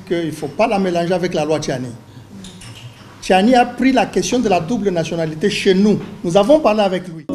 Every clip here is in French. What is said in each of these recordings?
qu'il ne faut pas la mélanger avec la loi Tchani. Tchani a pris la question de la double nationalité chez nous. Nous avons parlé avec lui.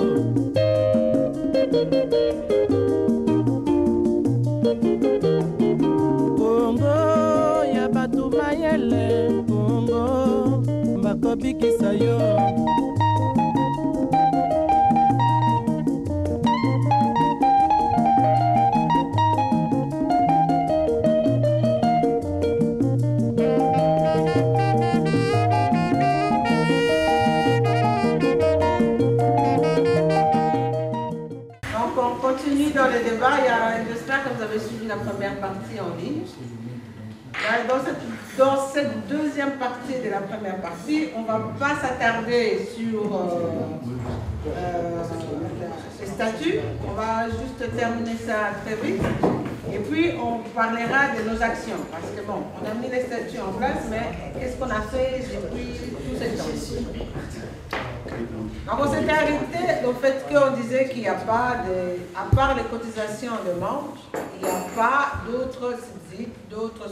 Dans le débat, j'espère que vous avez suivi la première partie en ligne. Dans cette deuxième partie de la première partie, on ne va pas s'attarder sur les statuts. On va juste terminer ça très vite. Et puis, on parlera de nos actions. Parce que bon, on a mis les statuts en place, mais qu'est-ce qu'on a fait depuis tout ce temps? Donc on s'était arrêté au fait qu'on disait qu'il n'y a pas à part les cotisations de membres, il n'y a pas d'autres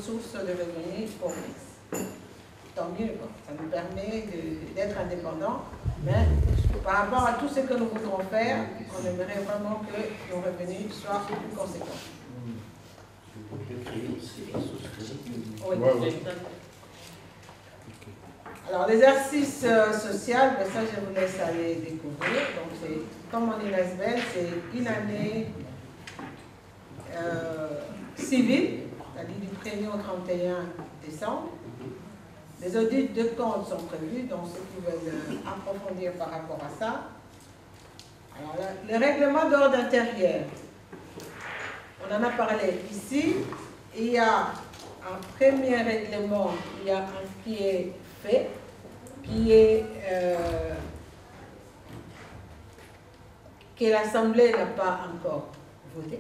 sources de revenus pour nous. Tant mieux, ça nous permet d'être indépendants, mais par rapport à tout ce que nous voudrons faire, on aimerait vraiment que nos revenus soient plus conséquents. Oui. Alors, l'exercice social, ben ça, je vous laisse aller découvrir. Donc, comme on dit l'ASBEL, c'est une année civile, c'est-à-dire du 1er au 31 décembre. Les audits de comptes sont prévus, donc ceux qui veulent approfondir par rapport à ça. Alors, le règlement d'ordre intérieur, on en a parlé ici. Il y a un premier règlement, il y a un qui est fait, que l'Assemblée n'a pas encore voté.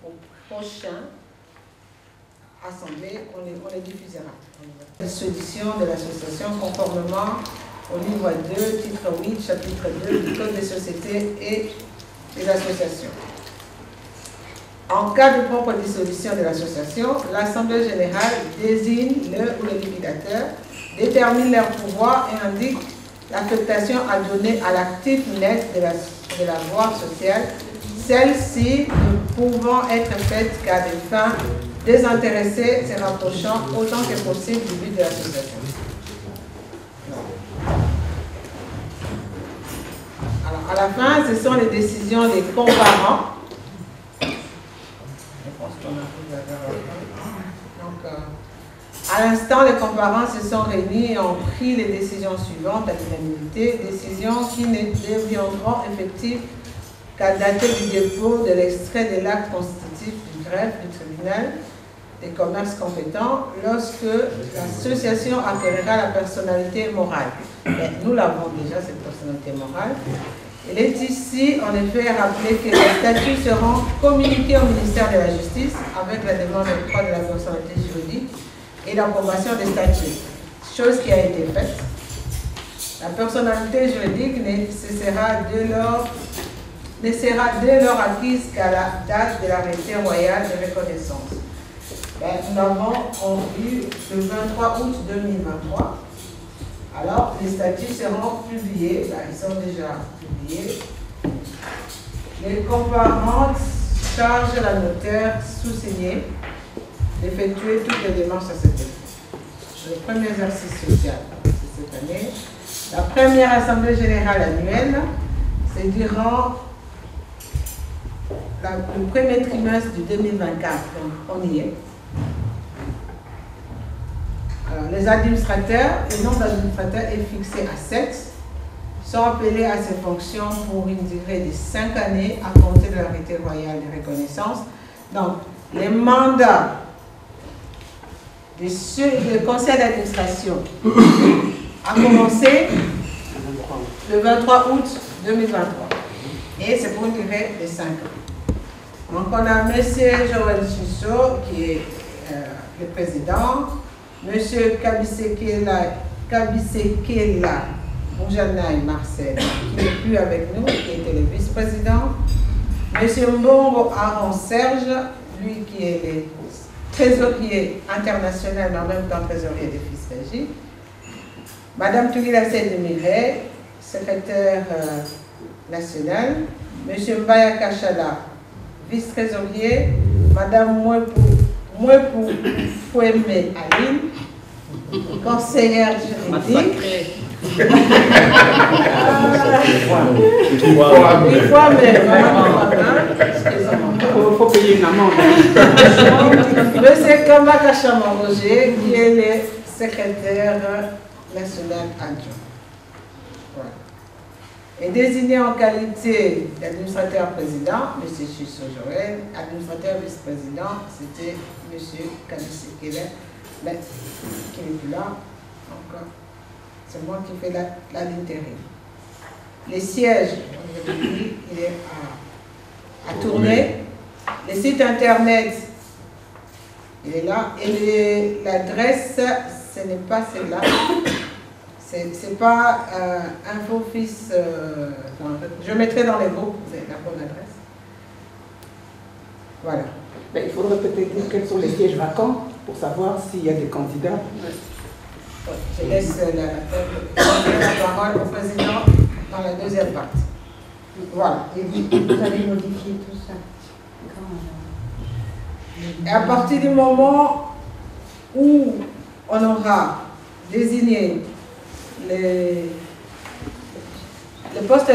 Au prochain Assemblée, on les diffusera. La dissolution de l'association conformément au niveau 2, titre 8, chapitre 2 du Code des sociétés et des associations. En cas de propre dissolution de l'association, l'Assemblée générale désigne le ou les liquidateurs, détermine leur pouvoir et indique l'affectation à donner à l'actif net de la voie sociale, celle-ci ne pouvant être faite qu'à des fins désintéressées se rapprochant autant que possible du but de l'association. Alors, à la fin, ce sont les décisions des comparants. Donc, à l'instant, les comparants se sont réunis et ont pris les décisions suivantes à l'unanimité, décisions qui ne deviendront effectives qu'à dater du dépôt de l'extrait de l'acte constitutif du greffe du tribunal des commerces compétents lorsque l'association acquérera la personnalité morale. Mais nous l'avons déjà, cette personnalité morale. Il est ici, en effet, rappelé que les statuts seront communiqués au ministère de la Justice avec la demande de droit de la personnalité juridique et l'approbation des statuts, chose qui a été faite. La personnalité juridique sera dès lors acquise qu'à la date de l'arrêté royal de reconnaissance. Nous l'avons eu le 23 août 2023. Alors, les statuts seront publiés, ils sont déjà publiés. Les comparants chargent la notaire sous-signée d'effectuer toutes les démarches à cet effet. Le premier exercice social, c'est cette année. La première assemblée générale annuelle, c'est durant le premier trimestre du 2024, donc on y est. Alors, les administrateurs, le nombre d'administrateurs est fixé à 7, sont appelés à ces fonctions pour une durée de 5 années à compter de l'arrêté royal de reconnaissance. Donc, les mandats du conseil d'administration a commencé le 23 août 2023 et c'est pour une durée de 5 ans. Donc, on a M. Joël Chisso qui est le président, M. Kabisekela Moujanaï Marcel, qui n'est plus avec nous, qui était le vice-président, M. Mbongo Aaron Serge, lui qui est le trésorier international, mais en même temps trésorier des FIS-Régie. Madame Tougila Seyde-Mireille, secrétaire nationale. Monsieur Mbaya Kachala, vice-trésorier. Madame Mwepou Foueme Aline, conseillère juridique. Une fois, mais il faut payer une amende. Monsieur Kamba Kachama Roger, qui est le secrétaire national adjoint. Voilà. Et désigné en qualité d'administrateur président, M. Chisso Joël, administrateur vice-président, c'était M. Kalisi Kele, mais qui n'est plus là encore. C'est moi qui fais l'intérim. Les sièges, il est à tourner. Le site internet, il est là. Et l'adresse, ce n'est pas celle-là. C'est pas InfoFIS. Je mettrai dans les groupes, vous avez la bonne adresse. Voilà. Ben, il faudrait peut-être dire quels sont les sièges vacants pour savoir s'il y a des candidats. Je laisse la parole au président dans la deuxième partie. Voilà. Et vous allez modifier tout ça. Et à partir du moment où on aura désigné le poste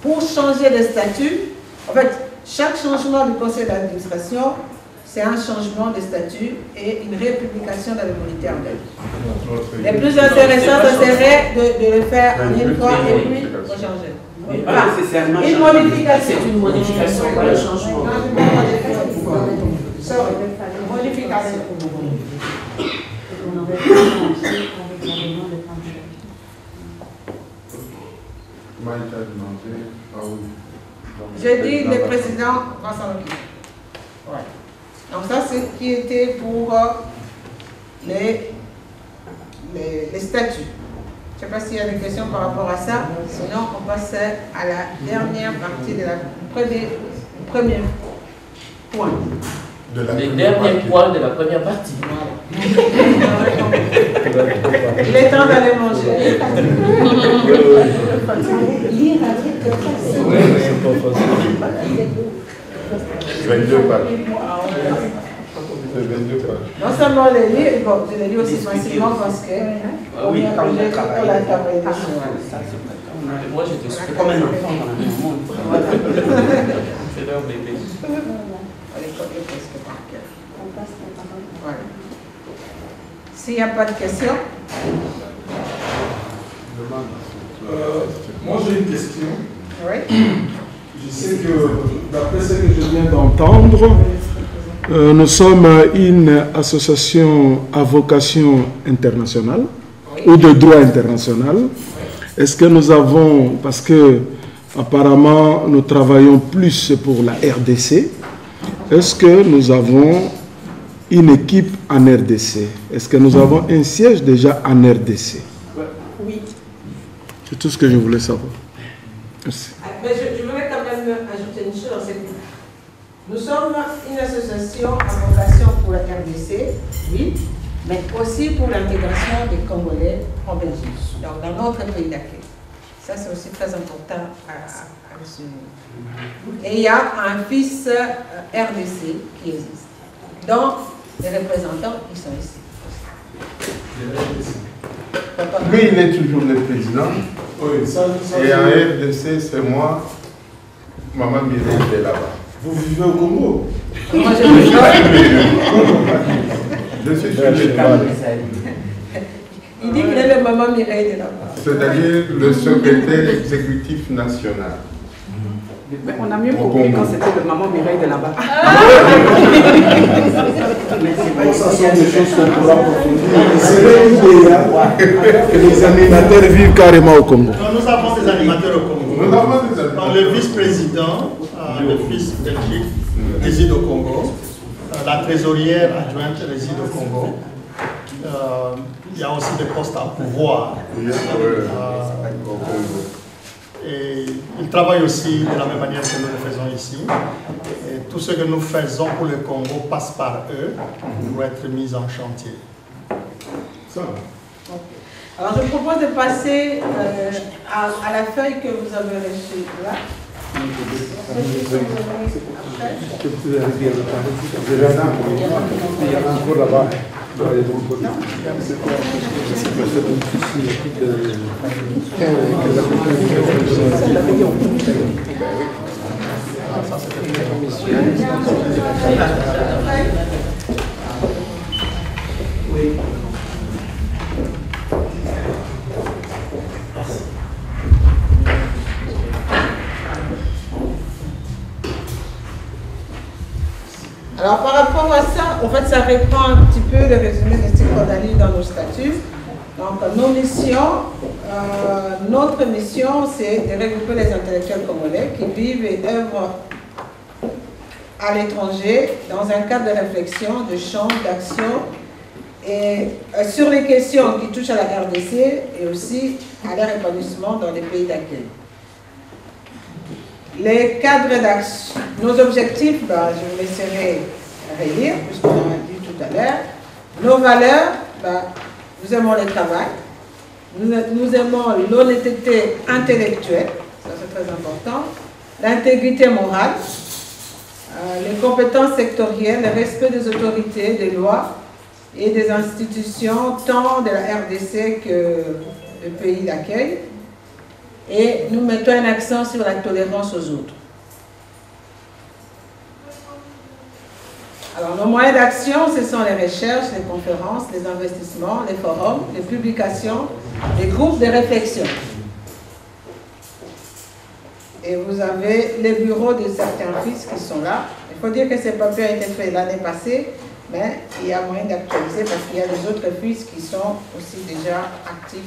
pour changer de statut, en fait, chaque changement du conseil d'administration, c'est un changement de statut et une républication dans le moniteur belge. Le plus intéressant, ce serait de le faire en une fois et puis de changer. Une modification. C'est une modification, pas un changement. Modification. J'ai dit le président va s'en occuper. Ouais. Donc ça, c'est ce qui était pour les statuts. Je ne sais pas s'il y a des questions par rapport à ça. Sinon, on passe à la dernière partie de premier point. Les derniers points de la première partie. Il est temps d'aller manger. Lire un truc comme ça, c'est pas facile. 22 pages. C'est 22 pages. Non seulement les lire, bon, je les lis aussi facilement parce que on est obligé de faire la travail dessus. Moi, j'étais C'est comme un enfant dans la même monde. C'est leur bébé. On les connaît presque par cœur. On passe la parole. Voilà. S'il n'y a pas de questions. Moi j'ai une question. Oui. Je sais que, d'après ce que je viens d'entendre, nous sommes une association à vocation internationale ou de droit international. Est-ce que nous avons, parce que apparemment nous travaillons plus pour la RDC, est-ce que nous avons une équipe en RDC? Est-ce que nous avons un siège déjà en RDC? Oui. C'est tout ce que je voulais savoir. Merci. Mais je voudrais quand même ajouter une chose, c'est que nous sommes une association à vocation pour la RDC, oui, mais aussi pour l'intégration des Congolais en Belgique, donc dans notre pays d'accueil. Ça, c'est aussi très important à le souligner. Et il y a un fils RDC qui existe. Donc, les représentants, ils sont ici. Mais il est toujours le président. Oui, ça, Et en RDC, c'est moi, Maman Mireille de là-bas. Vous vivez au Congo? Moi, je suis sur le Il dit qu'il est le Maman Mireille de là-bas. C'est-à-dire le secrétaire exécutif national. Mais on a mieux compris quand c'était le maman Mireille de là-bas. Bon, ça sont des choses qu'on pourra approfondir. Il serait idéal que les animateurs vivent carrément au Congo. Nous avons des animateurs au Congo. Nous avons des animateurs. Donc, le vice-président, le fils Belgique, réside au Congo. La trésorière adjointe réside au Congo. Il y a aussi des postes à pouvoir. Au Congo. Et ils travaillent aussi de la même manière que nous le faisons ici. Et tout ce que nous faisons pour le Congo passe par eux pour être mis en chantier. Okay. Alors je propose de passer à la feuille que vous avez reçue là. Alors par rapport à ça, en fait ça reprend un petit peu le résumé de ce qu'on a lu dans nos statuts. Donc nos missions, notre mission c'est de regrouper les intellectuels congolais qui vivent et œuvrent à l'étranger dans un cadre de réflexion, de champ, d'action et sur les questions qui touchent à la RDC et aussi à leur épanouissement dans les pays d'accueil. Les cadres d'action, nos objectifs, je vous laisserai relire, puisqu'on a dit tout à l'heure. Nos valeurs, nous aimons le travail, nous aimons l'honnêteté intellectuelle, ça c'est très important, l'intégrité morale, les compétences sectorielles, le respect des autorités, des lois et des institutions, tant de la RDC que des pays d'accueil. Et nous mettons un accent sur la tolérance aux autres. Alors, nos moyens d'action, ce sont les recherches, les conférences, les investissements, les forums, les publications, les groupes de réflexion. Et vous avez les bureaux de certains fils qui sont là. Il faut dire que ces papiers ont été faits l'année passée, mais il y a moyen d'actualiser parce qu'il y a des autres fils qui sont aussi déjà actifs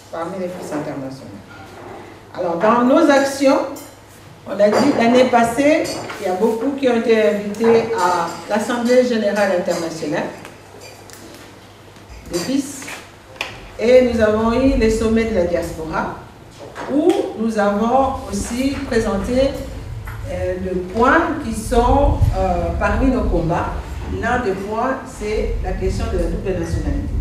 parmi les fils internationaux. Alors, dans nos actions, on a dit l'année passée, il y a beaucoup qui ont été invités à l'Assemblée Générale Internationale des FIS et nous avons eu les sommets de la diaspora où nous avons aussi présenté les points qui sont parmi nos combats. L'un des points, c'est la question de la double nationalité.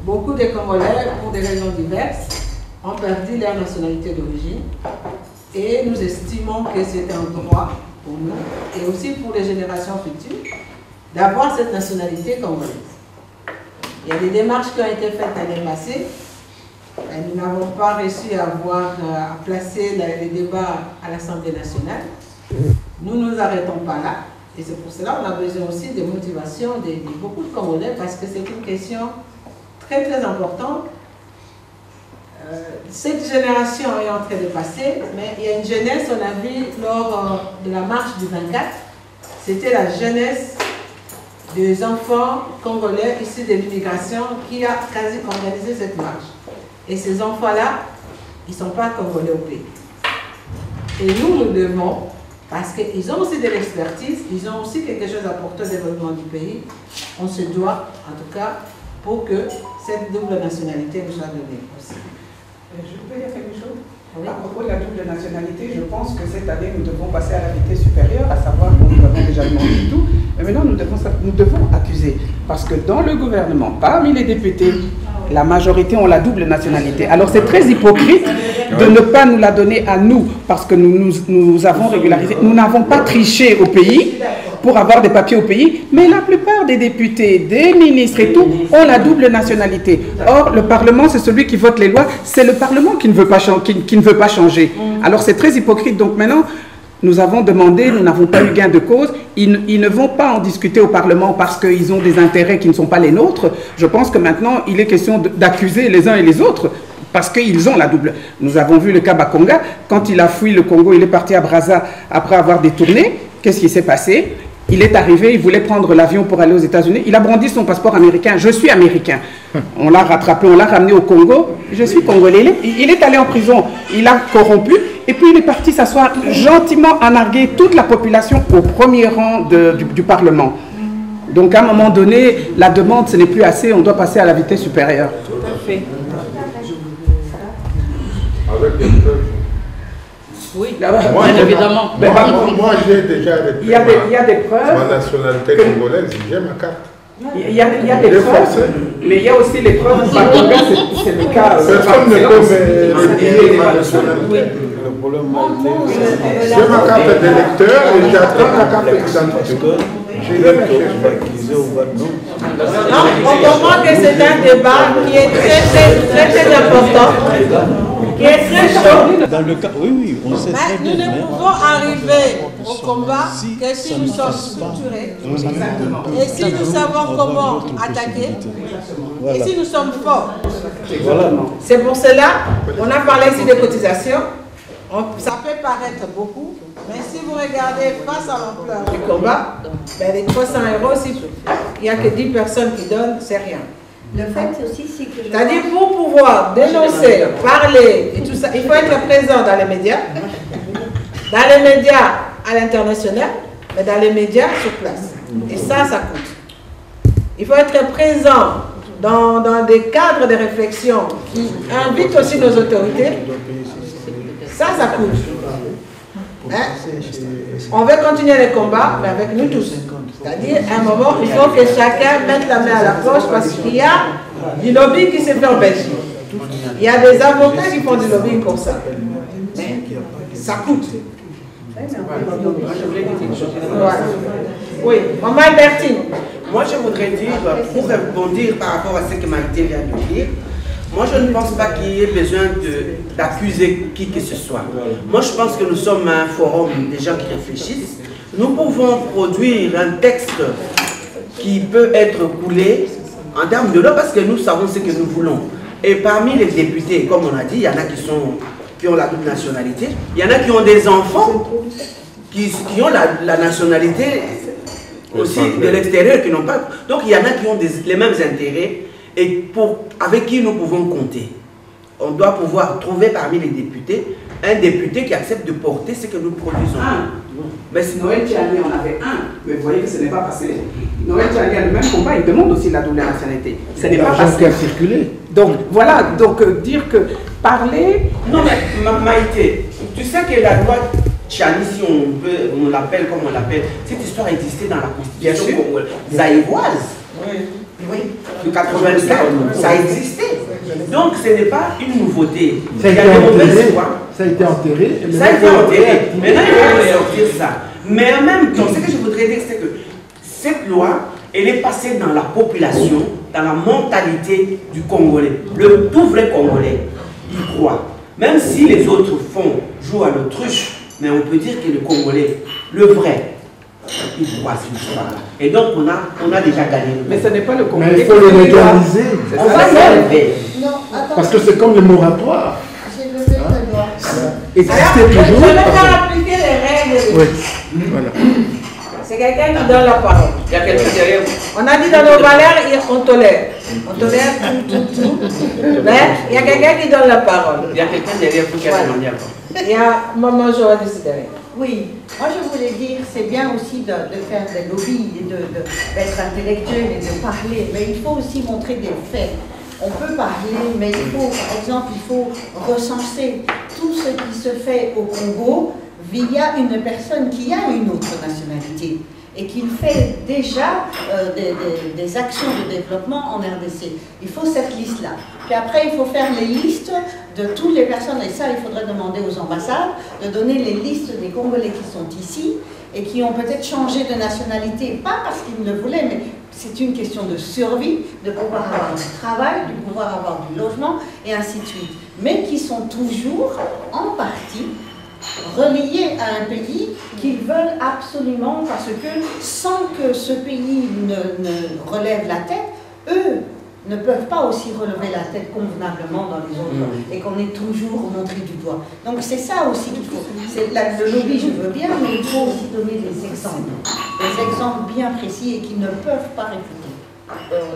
Beaucoup de Congolais, pour des raisons diverses, ont perdu leur nationalité d'origine et nous estimons que c'est un droit pour nous et aussi pour les générations futures d'avoir cette nationalité congolaise. Il y a des démarches qui ont été faites l'année passée. Nous n'avons pas réussi à placer les débats à l'Assemblée nationale. Nous ne nous arrêtons pas là et c'est pour cela qu'on a besoin aussi de motivation de beaucoup de Congolais parce que c'est une question très très importante. Cette génération est en train de passer, mais il y a une jeunesse, on a vu lors de la marche du 24, c'était la jeunesse des enfants congolais issus de l'immigration qui a quasi organisé cette marche. Et ces enfants-là, ils ne sont pas congolais au pays. Et nous devons, parce qu'ils ont aussi de l'expertise, ils ont aussi quelque chose à apporter au développement du pays, on se doit, en tout cas, pour que cette double nationalité nous soit donnée aussi. Je peux dire quelque chose? Oui. À propos de la double nationalité, je pense que cette année, nous devons passer à la vitesse supérieure, à savoir que nous avons déjà demandé tout, mais maintenant nous devons accuser. Parce que dans le gouvernement, parmi les députés, la majorité ont la double nationalité. Alors c'est très hypocrite de ne pas nous la donner à nous, parce que nous avons régularisé. Nous n'avons pas triché au pays pour avoir des papiers au pays, mais la plupart des députés, des ministres et tout ont la double nationalité. Or, le Parlement, c'est celui qui vote les lois, c'est le Parlement qui ne veut pas changer. Alors c'est très hypocrite. Donc maintenant, nous avons demandé, nous n'avons pas eu gain de cause, ils ne vont pas en discuter au Parlement parce qu'ils ont des intérêts qui ne sont pas les nôtres. Je pense que maintenant, il est question d'accuser les uns et les autres parce qu'ils ont la double. Nous avons vu le cas Bakonga, quand il a fui le Congo, il est parti à Brazza après avoir détourné. Qu'est-ce qui s'est passé? Il est arrivé, il voulait prendre l'avion pour aller aux États-Unis. Il a brandi son passeport américain. Je suis américain. On l'a rattrapé, on l'a ramené au Congo. Je suis congolais. Il est allé en prison. Il a corrompu. Et puis il est parti s'asseoir gentiment à narguer toute la population au premier rang du Parlement. Donc à un moment donné, la demande, ce n'est plus assez. On doit passer à la vitesse supérieure. Tout à fait. Avec des preuves. Oui, Moi, bien évidemment. Moi, j'ai déjà Il y a des preuves. ma nationalité congolaise, j'ai ma carte. Il y a des preuves, mais il y a aussi les preuves. C'est le cas. Personne ne peut me nier ma nationalité. J'ai ma carte d'électeur et j'attends la carte d'identité. On comprend que c'est un débat qui est très important, qui est très chaud. Dans le cas, oui, on sait très Mais bien. nous ne pouvons arriver au combat que si nous sommes structurés et si nous savons comment attaquer et si nous sommes forts. C'est pour cela qu'on a parlé ici des cotisations. Ça peut paraître beaucoup, mais si vous regardez face à l'ampleur du combat, ben les 300 €, il n'y a que 10 personnes qui donnent, c'est rien. Le fait aussi, c'est que... C'est-à-dire pour pouvoir dénoncer, parler et tout ça, il faut être présent dans les médias à l'international, mais dans les médias sur place. Et ça coûte. Il faut être présent dans des cadres de réflexion qui invitent aussi nos autorités. Ça coûte. Hein? On veut continuer les combats, mais avec nous tous. C'est-à-dire, à un moment, il faut que chacun mette la main à la poche parce qu'il y a du lobbying qui se fait en Belgique. Il y a des avocats qui font du lobbying pour ça. Mais ça coûte. Voilà. Oui, Maman Albertine. Moi, je voudrais dire, pour rebondir par rapport à ce que Maïté vient de dire, moi, je ne pense pas qu'il y ait besoin d'accuser qui que ce soit. Moi, je pense que nous sommes un forum des gens qui réfléchissent. Nous pouvons produire un texte qui peut être coulé en termes de loi parce que nous savons ce que nous voulons. Et parmi les députés, comme on a dit, il y en a qui ont la double nationalité. Il y en a qui ont des enfants qui ont la nationalité aussi de l'extérieur, qui n'ont pas. Donc, il y en a qui ont les mêmes intérêts et avec qui nous pouvons compter. On doit pouvoir trouver parmi les députés un député qui accepte de porter ce que nous produisons. Mais si Noël Tchani en avait un, mais vous voyez que ce n'est pas passé. Noël Tchani a le même combat, il demande aussi la double nationalité. Ce n'est pas passé. Donc voilà, donc dire que parler... Non mais Maïté, tu sais que la loi Tchani, si on l'appelle comme on l'appelle, cette histoire existait dans la constitution zaïroise. Oui, de 84, ça existait. Donc ce n'est pas une nouveauté. Ça a été enterré. Ça a été enterré. Maintenant, il faut sortir ça. Mais en même temps, ce que je voudrais dire, c'est que cette loi, elle est passée dans la population, dans la mentalité du Congolais. Le tout vrai Congolais, il croit. Même si les autres jouent à l'autruche, mais on peut dire que le Congolais, le vrai, il croit cette histoire-là. Et donc, on a déjà gagné. Mais ce n'est pas le Congolais. Mais il faut le légaliser. On va y arriver. Parce que c'est comme le moratoire. J'ai levé le doigt. Existait toujours. Je vais faire appliquer les règles. Oui, voilà. C'est quelqu'un qui donne la parole. Il y a quelqu'un derrière vous. On a dit dans nos valeurs, on tolère. On tolère tout. Mais il y a quelqu'un qui donne la parole. Il y a quelqu'un derrière vous qui a demandé encore. Il y a Maman Joa décidé. Oui, moi je voulais dire, c'est bien aussi de faire des lobbies et d'être intellectuel et de parler, mais il faut aussi montrer des faits. On peut parler, mais il faut, par exemple, il faut recenser tout ce qui se fait au Congo via une personne qui a une autre nationalité et qui fait déjà des actions de développement en RDC. Il faut cette liste-là. Puis après, il faut faire les listes de toutes les personnes, et ça, il faudrait demander aux ambassades de donner les listes des Congolais qui sont ici et qui ont peut-être changé de nationalité, pas parce qu'ils le voulaient, mais c'est une question de survie, de pouvoir avoir du travail, de pouvoir avoir du logement, et ainsi de suite. Mais qui sont toujours, en partie, reliés à un pays qu'ils veulent absolument, parce que sans que ce pays ne relève la tête, eux ne peuvent pas aussi relever la tête convenablement dans les autres et qu'on est toujours montré du doigt. Donc c'est ça aussi qu'il faut. Le lobby, je veux bien, mais il faut aussi donner des exemples bien précis et qui ne peuvent pas réfuter.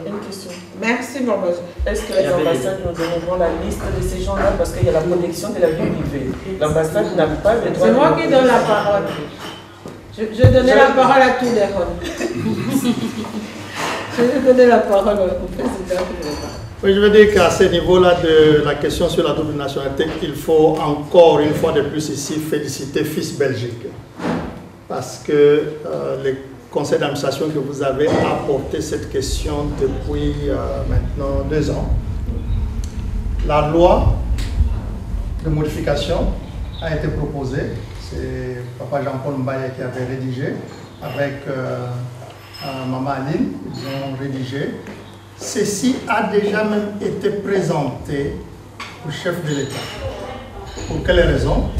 Une question. Merci, maman. Est-ce que les ambassades nous donneront la liste de ces gens-là parce qu'il y a la protection de la vie privée? L'ambassade n'a pas le droit. C'est moi qui donne la parole. Je donnais la parole à tous les rôles. Je vais donner la parole au président. Oui, je veux dire qu'à ce niveau-là de la question sur la double nationalité, il faut encore une fois de plus ici féliciter FIS Belgique. Parce que le conseil d'administration que vous avez apporté cette question depuis maintenant 2 ans. La loi de modification a été proposée. C'est Papa Jean-Paul Mbaye qui avait rédigé avec Maman Aline. Ils ont rédigé. Ceci a déjà même été présenté au chef de l'État. Pour quelle raison?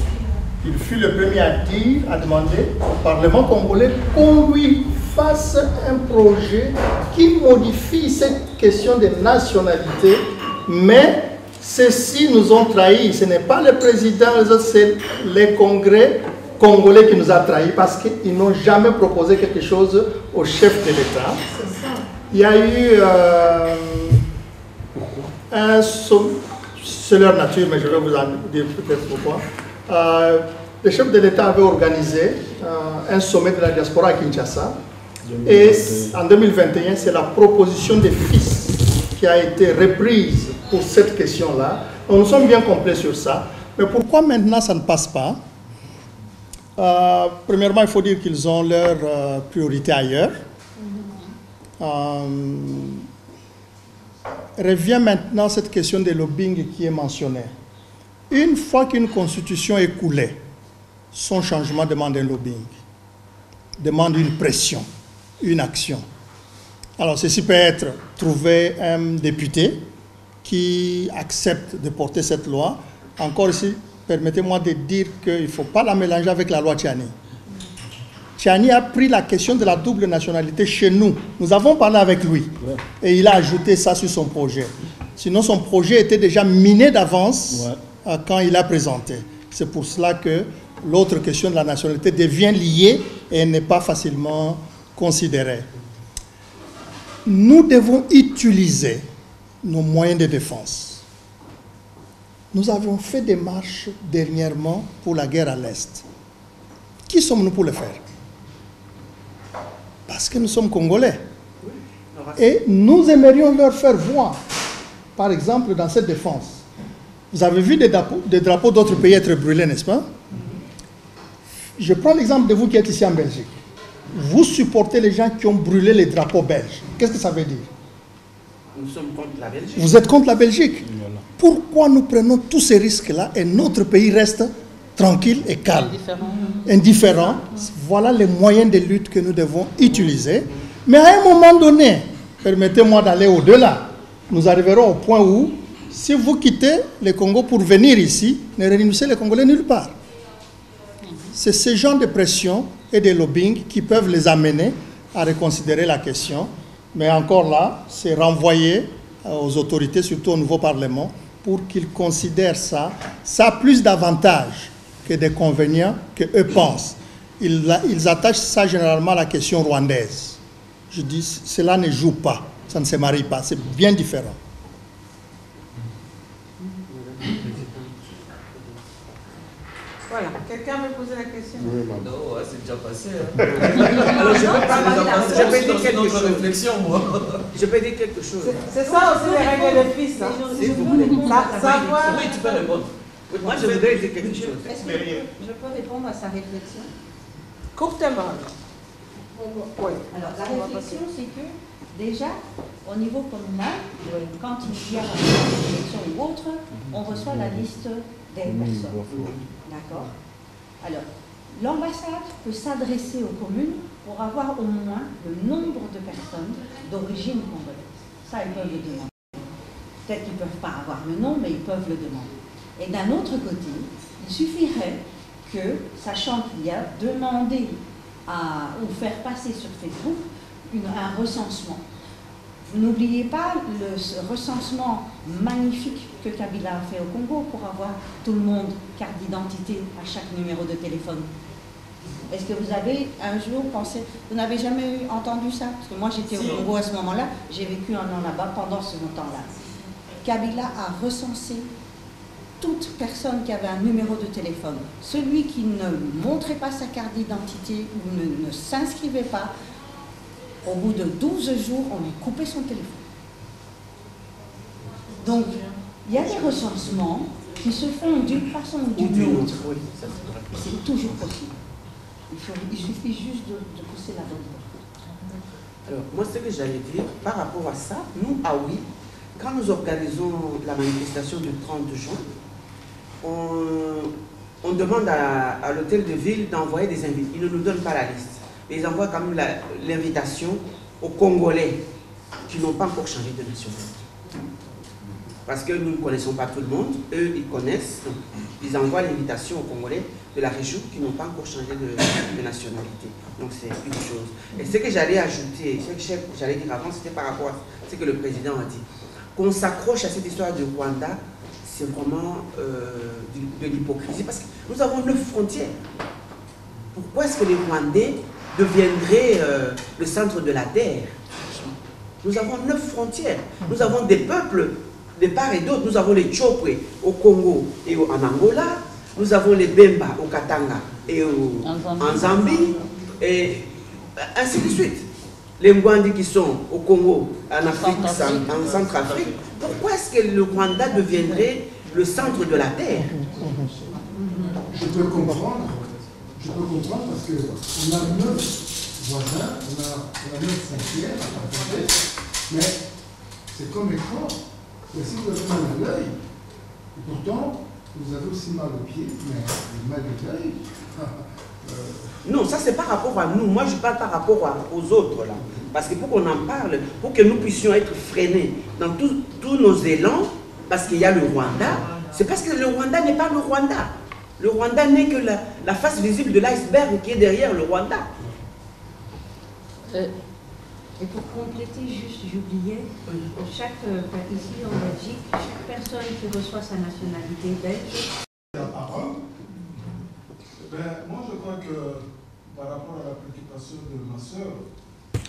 Il fut le premier à demander au Parlement congolais qu'on lui fasse un projet qui modifie cette question de nationalité, mais ceux-ci nous ont trahis. Ce n'est pas le président, les autres, c'est les congrès congolais qui nous a trahis parce qu'ils n'ont jamais proposé quelque chose au chef de l'État. Il y a eu un sommet, c'est leur nature, mais je vais vous en dire peut-être pourquoi. Le chef de l'État avait organisé un sommet de la diaspora à Kinshasa. Et en 2021, c'est la proposition des FIS qui a été reprise pour cette question-là. Nous sommes bien complets sur ça. Mais pourquoi maintenant ça ne passe pas? Premièrement, il faut dire qu'ils ont leur priorité ailleurs. Revient maintenant cette question de lobbying qui est mentionnée. Une fois qu'une constitution est coulée, son changement demande un lobbying, demande une pression, une action. Alors ceci peut être trouver un député qui accepte de porter cette loi. Encore ici, permettez-moi de dire qu'il ne faut pas la mélanger avec la loi Tchani. Tchani a pris la question de la double nationalité chez nous. Nous avons parlé avec lui et il a ajouté ça sur son projet. Sinon, son projet était déjà miné d'avance quand il a présenté. C'est pour cela que l'autre question de la nationalité devient liée et n'est pas facilement considérée. Nous devons utiliser nos moyens de défense. Nous avons fait des marches dernièrement pour la guerre à l'Est. Qui sommes-nous pour le faire? Parce que nous sommes Congolais. Et nous aimerions leur faire voir, par exemple, dans cette défense. Vous avez vu des drapeaux d'autres pays être brûlés, n'est-ce pas? Je prends l'exemple de vous qui êtes ici en Belgique. Vous supportez les gens qui ont brûlé les drapeaux belges. Qu'est-ce que ça veut dire? Nous sommes contre la Belgique. Vous êtes contre la Belgique. Pourquoi nous prenons tous ces risques-là et notre pays reste tranquille et calme, indifférent? Voilà les moyens de lutte que nous devons utiliser. Mais à un moment donné, permettez-moi d'aller au-delà. Nous arriverons au point où, si vous quittez le Congo pour venir ici, ne réunissez les Congolais nulle part. C'est ce genre de pression et de lobbying qui peuvent les amener à reconsidérer la question. Mais encore là, c'est renvoyé aux autorités, surtout au nouveau Parlement, pour qu'ils considèrent ça. Ça a plus d'avantages que des inconvénients qu'eux pensent. Ils attachent ça généralement à la question rwandaise. Je dis, cela ne joue pas, ça ne se marie pas, c'est bien différent. Voilà, quelqu'un veut poser la question? Non, c'est déjà passé. Alors, je peux dire quelque chose. Réflexion, moi. Je peux dire quelque chose. C'est ça aussi les règles de FIS. Si vous voulez. Oui, tu peux répondre. Moi, je voudrais dire quelque chose. Est-ce que je peux répondre à sa réflexion? Courtement. Oui. Alors, la réflexion, c'est que déjà, au niveau communal, quand il y a une élection ou autre, on reçoit la liste des personnes. D'accord? Alors, l'ambassade peut s'adresser aux communes pour avoir au moins le nombre de personnes d'origine congolaise. Ça, ils peuvent le demander. Peut-être qu'ils ne peuvent pas avoir le nom, mais ils peuvent le demander. Et d'un autre côté, il suffirait que, sachant qu'il y a demandé ou faire passer sur Facebook un recensement. Vous n'oubliez pas ce recensement magnifique que Kabila a fait au Congo pour avoir tout le monde carte d'identité à chaque numéro de téléphone. Est-ce que vous avez un jour pensé, vous n'avez jamais entendu ça? Parce que moi j'étais au Congo à ce moment-là, j'ai vécu un an là-bas pendant ce temps-là. Kabila a recensé toute personne qui avait un numéro de téléphone. Celui qui ne montrait pas sa carte d'identité ou ne s'inscrivait pas, au bout de 12 jours, on lui coupait son téléphone. Donc, il y a des recensements qui se font d'une façon ou d'une autre. C'est toujours possible. Il suffit juste de pousser la bonne porte. Alors, moi, ce que j'allais dire, par rapport à ça, nous, à oui, quand nous organisons la manifestation du 30 juin, on demande à l'hôtel de ville d'envoyer des invités. Ils ne nous donnent pas la liste. Mais ils envoient quand même l'invitation aux Congolais qui n'ont pas encore changé de nationalité. Parce que nous ne connaissons pas tout le monde, eux ils connaissent, ils envoient l'invitation aux Congolais de la région qui n'ont pas encore changé de nationalité. Donc c'est une chose. Et ce que j'allais ajouter, ce que j'allais dire avant, c'était par rapport à ce que le président a dit. Qu'on s'accroche à cette histoire du Rwanda, c'est vraiment de l'hypocrisie, parce que nous avons 9 frontières. Pourquoi est-ce que les Rwandais deviendraient le centre de la terre? Nous avons 9 frontières. Nous avons des peuples de part et d'autre. Nous avons les Tchokwe au Congo et en Angola. Nous avons les Bemba au Katanga et en Zambie. Et ainsi de suite. Les Mwandi qui sont au Congo, en Afrique, en Centrafrique. Pourquoi est-ce que le Rwanda deviendrait le centre de la terre? Je peux comprendre. Parce qu'on a 9 voisins, on a 9 frontières à partager, mais c'est comme les corps. Et si vous avez mal à l'œil, et pourtant, vous avez aussi mal au pied, mais le mal de l'œil. Non, ça c'est par rapport à nous. Moi je parle par rapport aux autres là. Parce que pour qu'on en parle, pour que nous puissions être freinés dans tous nos élans, parce qu'il y a le Rwanda, c'est parce que le Rwanda n'est pas le Rwanda. Le Rwanda n'est que la face visible de l'iceberg qui est derrière le Rwanda. Et pour compléter, juste, j'oubliais, ici en Belgique, chaque personne qui reçoit sa nationalité belge. La parole. Moi, je crois que par rapport à la préoccupation de ma soeur,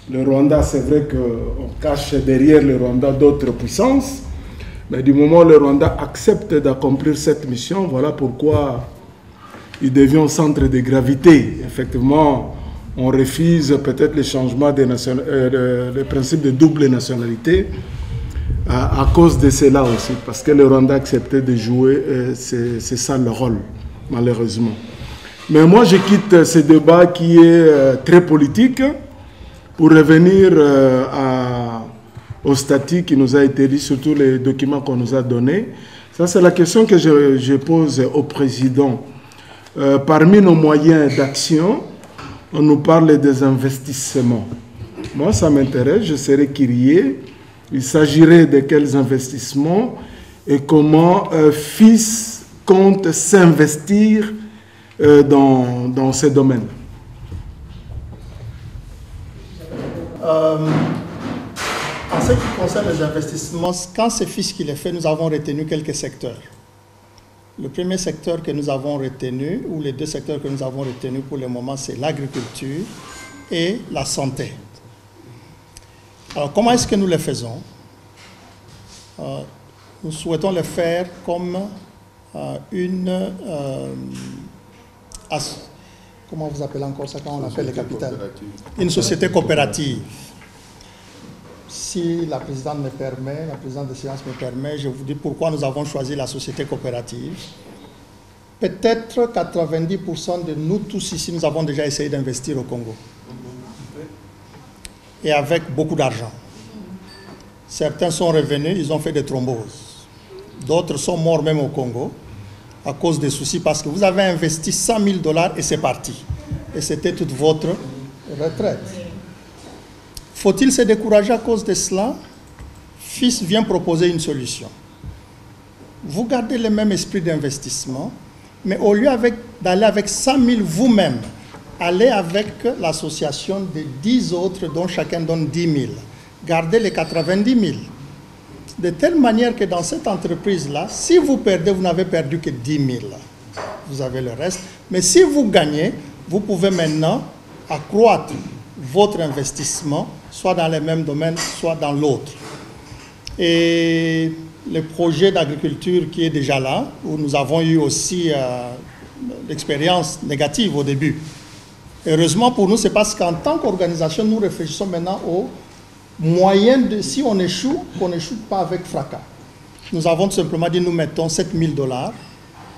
le Rwanda, c'est vrai qu'on cache derrière le Rwanda d'autres puissances, mais du moment où le Rwanda accepte d'accomplir cette mission, voilà pourquoi il devient centre de gravité. Effectivement, on refuse peut-être le changement le principe de double nationalité à cause de cela aussi, parce que le Rwanda a accepté de jouer, c'est ça le rôle, malheureusement. Mais moi, je quitte ce débat qui est très politique pour revenir au statut qui nous a été dit, surtout les documents qu'on nous a donnés. Ça, c'est la question que je pose au président. Parmi nos moyens d'action, on nous parle des investissements. Moi, ça m'intéresse, je serais curieux. Il s'agirait de quels investissements et comment FIS compte s'investir dans ces domaines. En ce qui concerne les investissements, quand c'est FIS qui les fait, nous avons retenu quelques secteurs. Le premier secteur que nous avons retenu, ou les deux secteurs que nous avons retenus pour le moment, c'est l'agriculture et la santé. Alors, comment est-ce que nous les faisons? Nous souhaitons le faire comme comment vous appelez encore ça quand on appelle les capitales? Une société coopérative. Si la présidente me permet, la présidente de séance me permet, je vous dis pourquoi nous avons choisi la société coopérative. Peut-être 90% de nous tous ici, nous avons déjà essayé d'investir au Congo. Et avec beaucoup d'argent. Certains sont revenus, ils ont fait des thromboses. D'autres sont morts même au Congo à cause des soucis parce que vous avez investi 100 000 $ et c'est parti. Et c'était toute votre retraite. Faut-il se décourager à cause de cela? FIS vient proposer une solution. Vous gardez le même esprit d'investissement, mais au lieu d'aller avec 100 000 vous-même, allez avec l'association de 10 autres dont chacun donne 10 000. Gardez les 90 000. De telle manière que dans cette entreprise-là, si vous perdez, vous n'avez perdu que 10 000. Vous avez le reste. Mais si vous gagnez, vous pouvez maintenant accroître votre investissement, soit dans les mêmes domaines, soit dans l'autre. Et le projet d'agriculture qui est déjà là, où nous avons eu aussi l'expérience négative au début. Heureusement pour nous, c'est parce qu'en tant qu'organisation, nous réfléchissons maintenant aux moyens de, si on échoue, qu'on n'échoue pas avec fracas. nous avons tout simplement dit nous mettons 7 000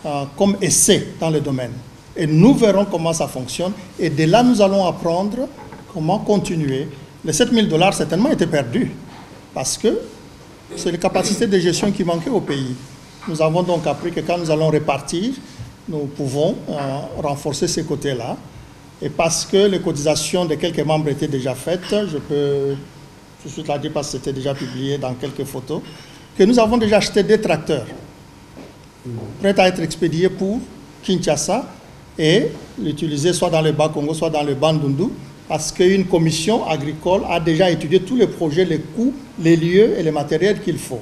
$ comme essai dans le domaine. Et nous verrons comment ça fonctionne. Et de là, nous allons apprendre comment continuer. Les 7 000 $ certainement étaient perdus parce que c'est les capacités de gestion qui manquaient au pays. Nous avons donc appris que quand nous allons répartir, nous pouvons renforcer ces côtés-là. Et parce que les cotisations de quelques membres étaient déjà faites, je peux tout de suite la dire parce que c'était déjà publié dans quelques photos, que nous avons déjà acheté des tracteurs prêts à être expédiés pour Kinshasa et l'utiliser soit dans le Bas-Congo, soit dans le Bandundu, parce qu'une commission agricole a déjà étudié tous les projets, les coûts, les lieux et les matériels qu'il faut.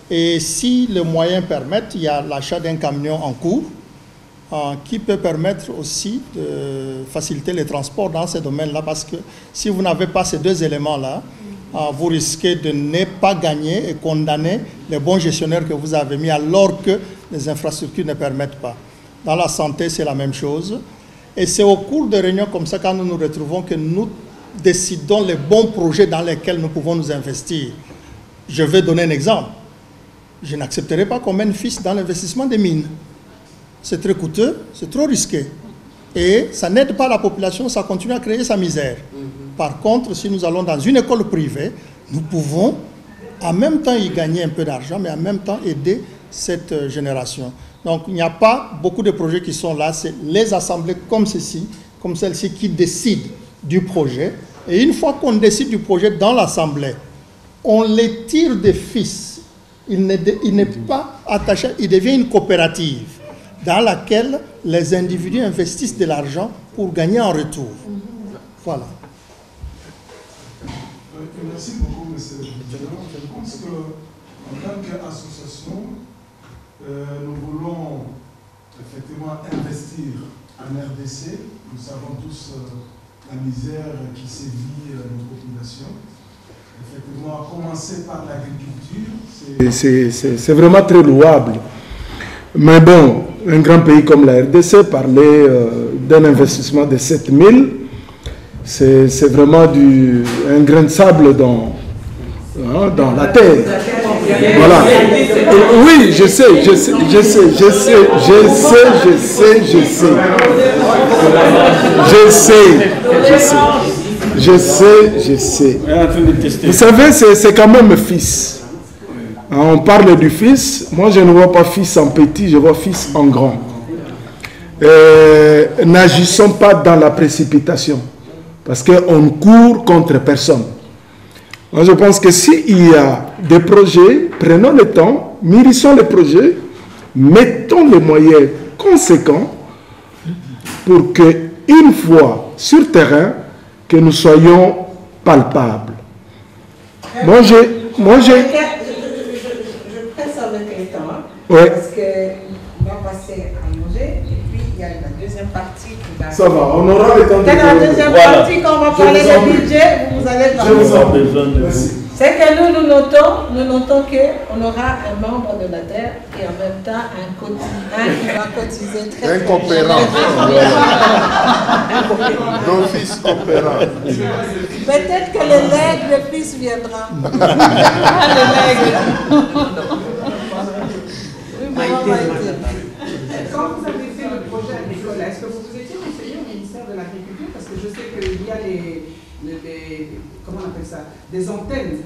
Et si les moyens permettent, il y a l'achat d'un camion en cours qui peut permettre aussi de faciliter les transports dans ces domaines-là, parce que si vous n'avez pas ces deux éléments-là, vous risquez de ne pas gagner et condamner les bons gestionnaires que vous avez mis alors que les infrastructures ne permettent pas. Dans la santé, c'est la même chose. Et c'est au cours de réunions comme ça, quand nous nous retrouvons, que nous décidons les bons projets dans lesquels nous pouvons nous investir. Je vais donner un exemple. Je n'accepterai pas qu'on mène fils dans l'investissement des mines. C'est très coûteux, c'est trop risqué. Et ça n'aide pas la population, ça continue à créer sa misère. Par contre, si nous allons dans une école privée, nous pouvons en même temps y gagner un peu d'argent, mais en même temps aider cette génération. Donc, il n'y a pas beaucoup de projets qui sont là, c'est les assemblées comme ceci, comme celle-ci, qui décident du projet. Et une fois qu'on décide du projet dans l'assemblée, on les tire des fils. Il n'est pas attaché, il devient une coopérative dans laquelle les individus investissent de l'argent pour gagner en retour. Voilà. Merci beaucoup, M. le Président. Je pense qu'en tant qu'association, nous voulons effectivement investir en RDC. Nous savons tous la misère qui sévit nos populations. Effectivement, à commencer par l'agriculture, c'est vraiment très louable. Mais bon, un grand pays comme la RDC, parler d'un investissement de 7 000, c'est vraiment un grain de sable dans la terre. Voilà. Oui, je sais. Vous savez, c'est quand même fils. On parle du fils. Moi, je ne vois pas fils en petit, je vois fils en grand. N'agissons pas dans la précipitation. Parce qu'on court contre personne. Moi, je pense que s'il y a des projets, prenons le temps, mûrissons les projets, mettons les moyens conséquents pour que, une fois sur terrain, que nous soyons palpables. Moi, j'ai... Je presse avec les temps, ouais. Parce qu'on va passer à manger, et puis il y a la deuxième partie qui va... Ça va, on aura le temps de... Dans la deuxième partie, quand on va parler du budget, vous allez parler. Je vous en besoin de vous. C'est que nous notons qu'on aura un membre de la terre et en même temps un qui va cotiser très un coopérant. Nos fils coopérants. Peut-être que le fils viendra. Quand vous avez fait le projet agricole, est-ce que vous vous étiez renseigné au ministère de l'Agriculture? Parce que je sais qu'il y a comment on appelle ça, des antennes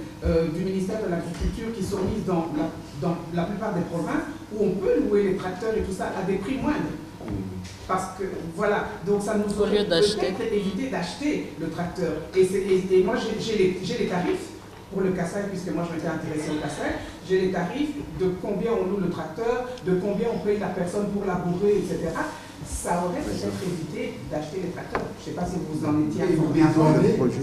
du ministère de l'Agriculture qui sont mises dans la plupart des provinces où on peut louer les tracteurs et tout ça à des prix moindres. Parce que, voilà, donc ça nous aurait peut-être évité d'acheter le tracteur. Et moi, j'ai les tarifs pour le Kassai, puisque moi je m'étais intéressé au Kassai, j'ai les tarifs de combien on loue le tracteur, de combien on paye la personne pour labourer, etc. Ça aurait peut-être évité d'acheter les tracteurs. Je ne sais pas si vous en étiez informé.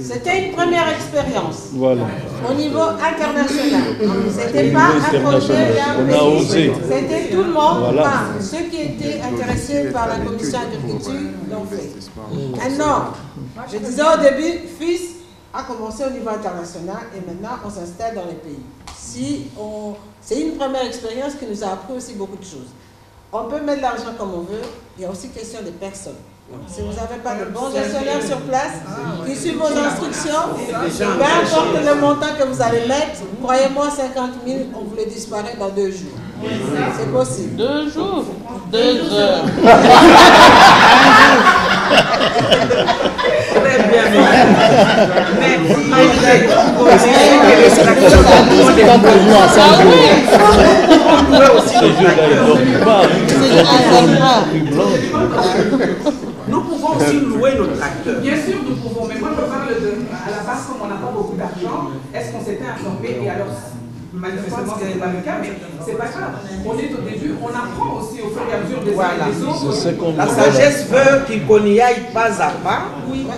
C'était une première expérience. Voilà. Au niveau international. C'était pas un projet d'un pays. C'était tout le monde. Voilà. Ceux qui étaient intéressés par la commission d'agriculture l'ont fait. Maintenant, je disais au début, FIS a commencé au niveau international et maintenant on s'installe dans les pays. C'est une première expérience qui nous a appris aussi beaucoup de choses. On peut mettre l'argent comme on veut, il y a aussi question des personnes. Si vous n'avez pas de bons gestionnaires sur place, qui suivent vos instructions, peu importe le montant que vous allez mettre, croyez-moi, 50 000, on vous le disparaît dans 2 jours. C'est possible. 2 jours, 2 heures. Très bien. Mais nous pouvons aussi louer nos tracteurs. Bien sûr, nous pouvons, mais moi je parle à la base, comme on n'a pas beaucoup d'argent, est-ce qu'on s'était informé? Et alors, manifestement, ce n'est pas le cas, mais c'est pas grave. On est au début, on apprend aussi au fur et à mesure des uns et des autres. La sagesse veut qu'on y aille pas à pas,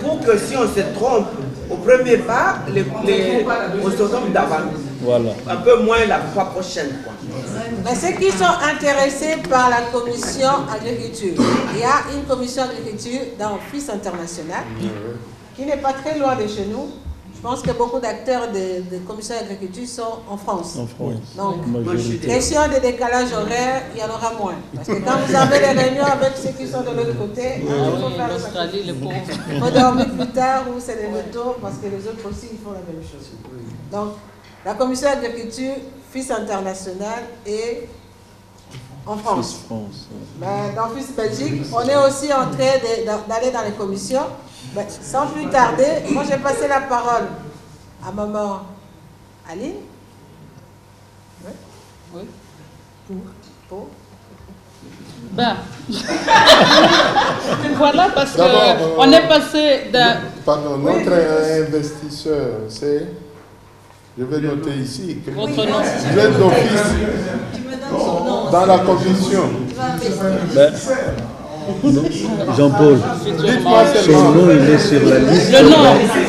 pour que si on se trompe au premier pas, on se trompe d'avance. Voilà. Un peu moins la fois prochaine. Quoi. Mais ceux qui sont intéressés par la commission agriculture, il y a une commission agriculture dans l'Office international qui n'est pas très loin de chez nous. Je pense que beaucoup d'acteurs de commission agriculture sont en France. En France. Donc, question de décalage horaire, il y en aura moins. Parce que quand vous avez des réunions avec ceux qui sont de l'autre côté, il faut faire l'Australie, les pauvres. Il faut dormir plus tard ou c'est le retour parce que les autres aussi ils font la même chose. Donc, la commission agriculture, FIS international et en France. Mais dans FIS Belgique, on est aussi en train d'aller dans les commissions. Mais sans plus tarder, moi j'ai passé la parole à maman Aline. Oui. Pour. Ben. Voilà, parce qu'on est passé d'un... Pardon, notre investisseur, c'est... Je vais noter ici. Votre nom. Vous êtes d'office dans la commission. Jean-Paul, son nom il est sur la liste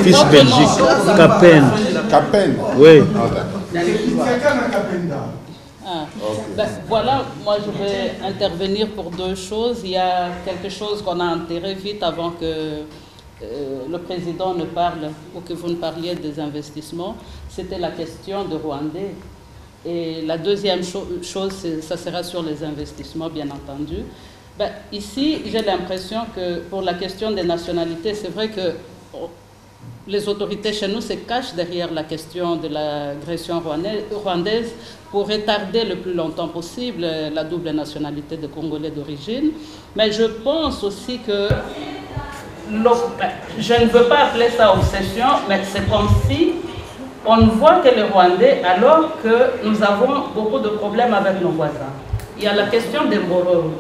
FIS Belgique. Capen. Oui. Ben, voilà, moi je vais intervenir pour 2 choses. Il y a quelque chose qu'on a enterré vite avant que le président ne parle ou que vous ne parliez des investissements. C'était la question de Rwandais. Et la deuxième chose, ça sera sur les investissements, bien entendu. Ben, ici, j'ai l'impression que pour la question des nationalités, c'est vrai que les autorités chez nous se cachent derrière la question de l'agression rwandaise pour retarder le plus longtemps possible la double nationalité des Congolais d'origine. Mais je pense aussi que, je ne veux pas appeler ça obsession, mais c'est comme si on ne voit que les Rwandais alors que nous avons beaucoup de problèmes avec nos voisins. Il y a la question des Mbororo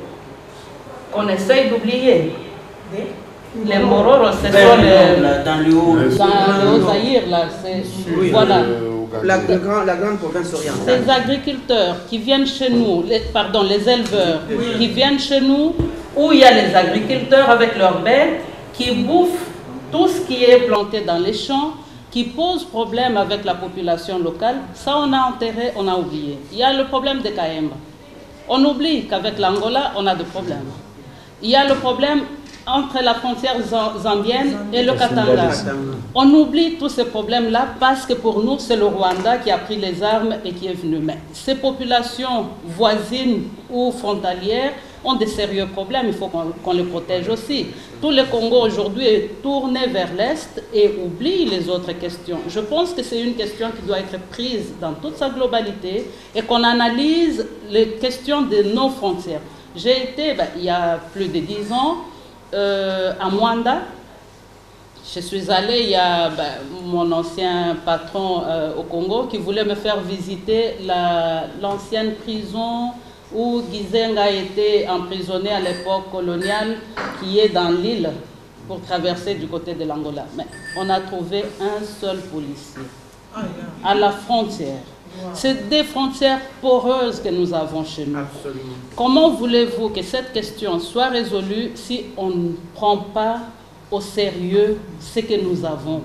qu'on essaye d'oublier. Les Mbororo, ce sont dans le Haut-Zaïre, là. Voilà. La grande province orientale. Ces agriculteurs qui viennent chez nous, les éleveurs qui viennent chez nous, où il y a les agriculteurs avec leurs bêtes, qui bouffent tout ce qui est planté dans les champs, qui pose problème avec la population locale, ça on a enterré, on a oublié. Il y a le problème de Kaemba. On oublie qu'avec l'Angola, on a des problèmes. Il y a le problème entre la frontière zambienne et le Katanga. On oublie tous ces problèmes-là parce que pour nous, c'est le Rwanda qui a pris les armes et qui est venu. Mais ces populations voisines ou frontalières ont des sérieux problèmes, il faut qu'on les protège aussi. Tout le Congo aujourd'hui est tourné vers l'Est et oublie les autres questions. Je pense que c'est une question qui doit être prise dans toute sa globalité et qu'on analyse les questions de nos frontières. J'ai été, il y a plus de 10 ans, à Mwanda. Je suis allée, il y a mon ancien patron au Congo qui voulait me faire visiter l'ancienne prison où Gizenga était emprisonné à l'époque coloniale, qui est dans l'île pour traverser du côté de l'Angola. Mais on a trouvé un seul policier à la frontière. C'est des frontières poreuses que nous avons chez nous. Absolument. Comment voulez-vous que cette question soit résolue si on ne prend pas au sérieux ce que nous avons?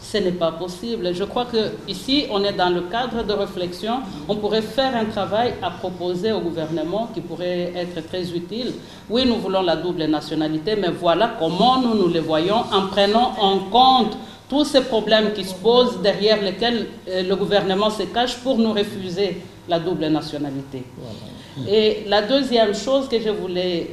Ce n'est pas possible. Je crois qu'ici, on est dans le cadre de réflexion. On pourrait faire un travail à proposer au gouvernement qui pourrait être très utile. Oui, nous voulons la double nationalité, mais voilà comment nous les voyons en prenant en compte tous ces problèmes qui se posent derrière lesquels le gouvernement se cache pour nous refuser la double nationalité. Voilà. Et la deuxième chose que je voulais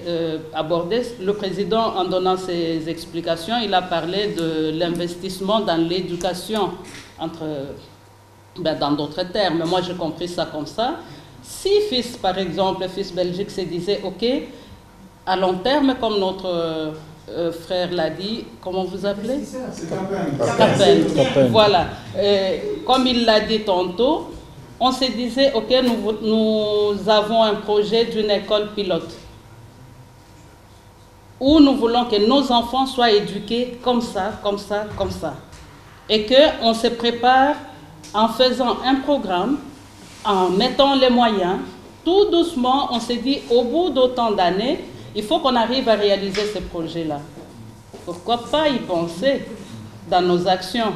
aborder, le président, en donnant ses explications, il a parlé de l'investissement dans l'éducation, dans d'autres termes. Moi, j'ai compris ça comme ça. Si FIS, par exemple, FIS Belgique se disait, OK, à long terme, comme notre frère l'a dit, comment vous appelez? Capen. Voilà. Comme il l'a dit tantôt, on se disait, OK, nous avons un projet d'une école pilote où nous voulons que nos enfants soient éduqués comme ça, comme ça, comme ça. Et qu'on se prépare en faisant un programme, en mettant les moyens. Tout doucement, on s'est dit, au bout d'autant d'années, il faut qu'on arrive à réaliser ce projet-là. Pourquoi pas y penser dans nos actions?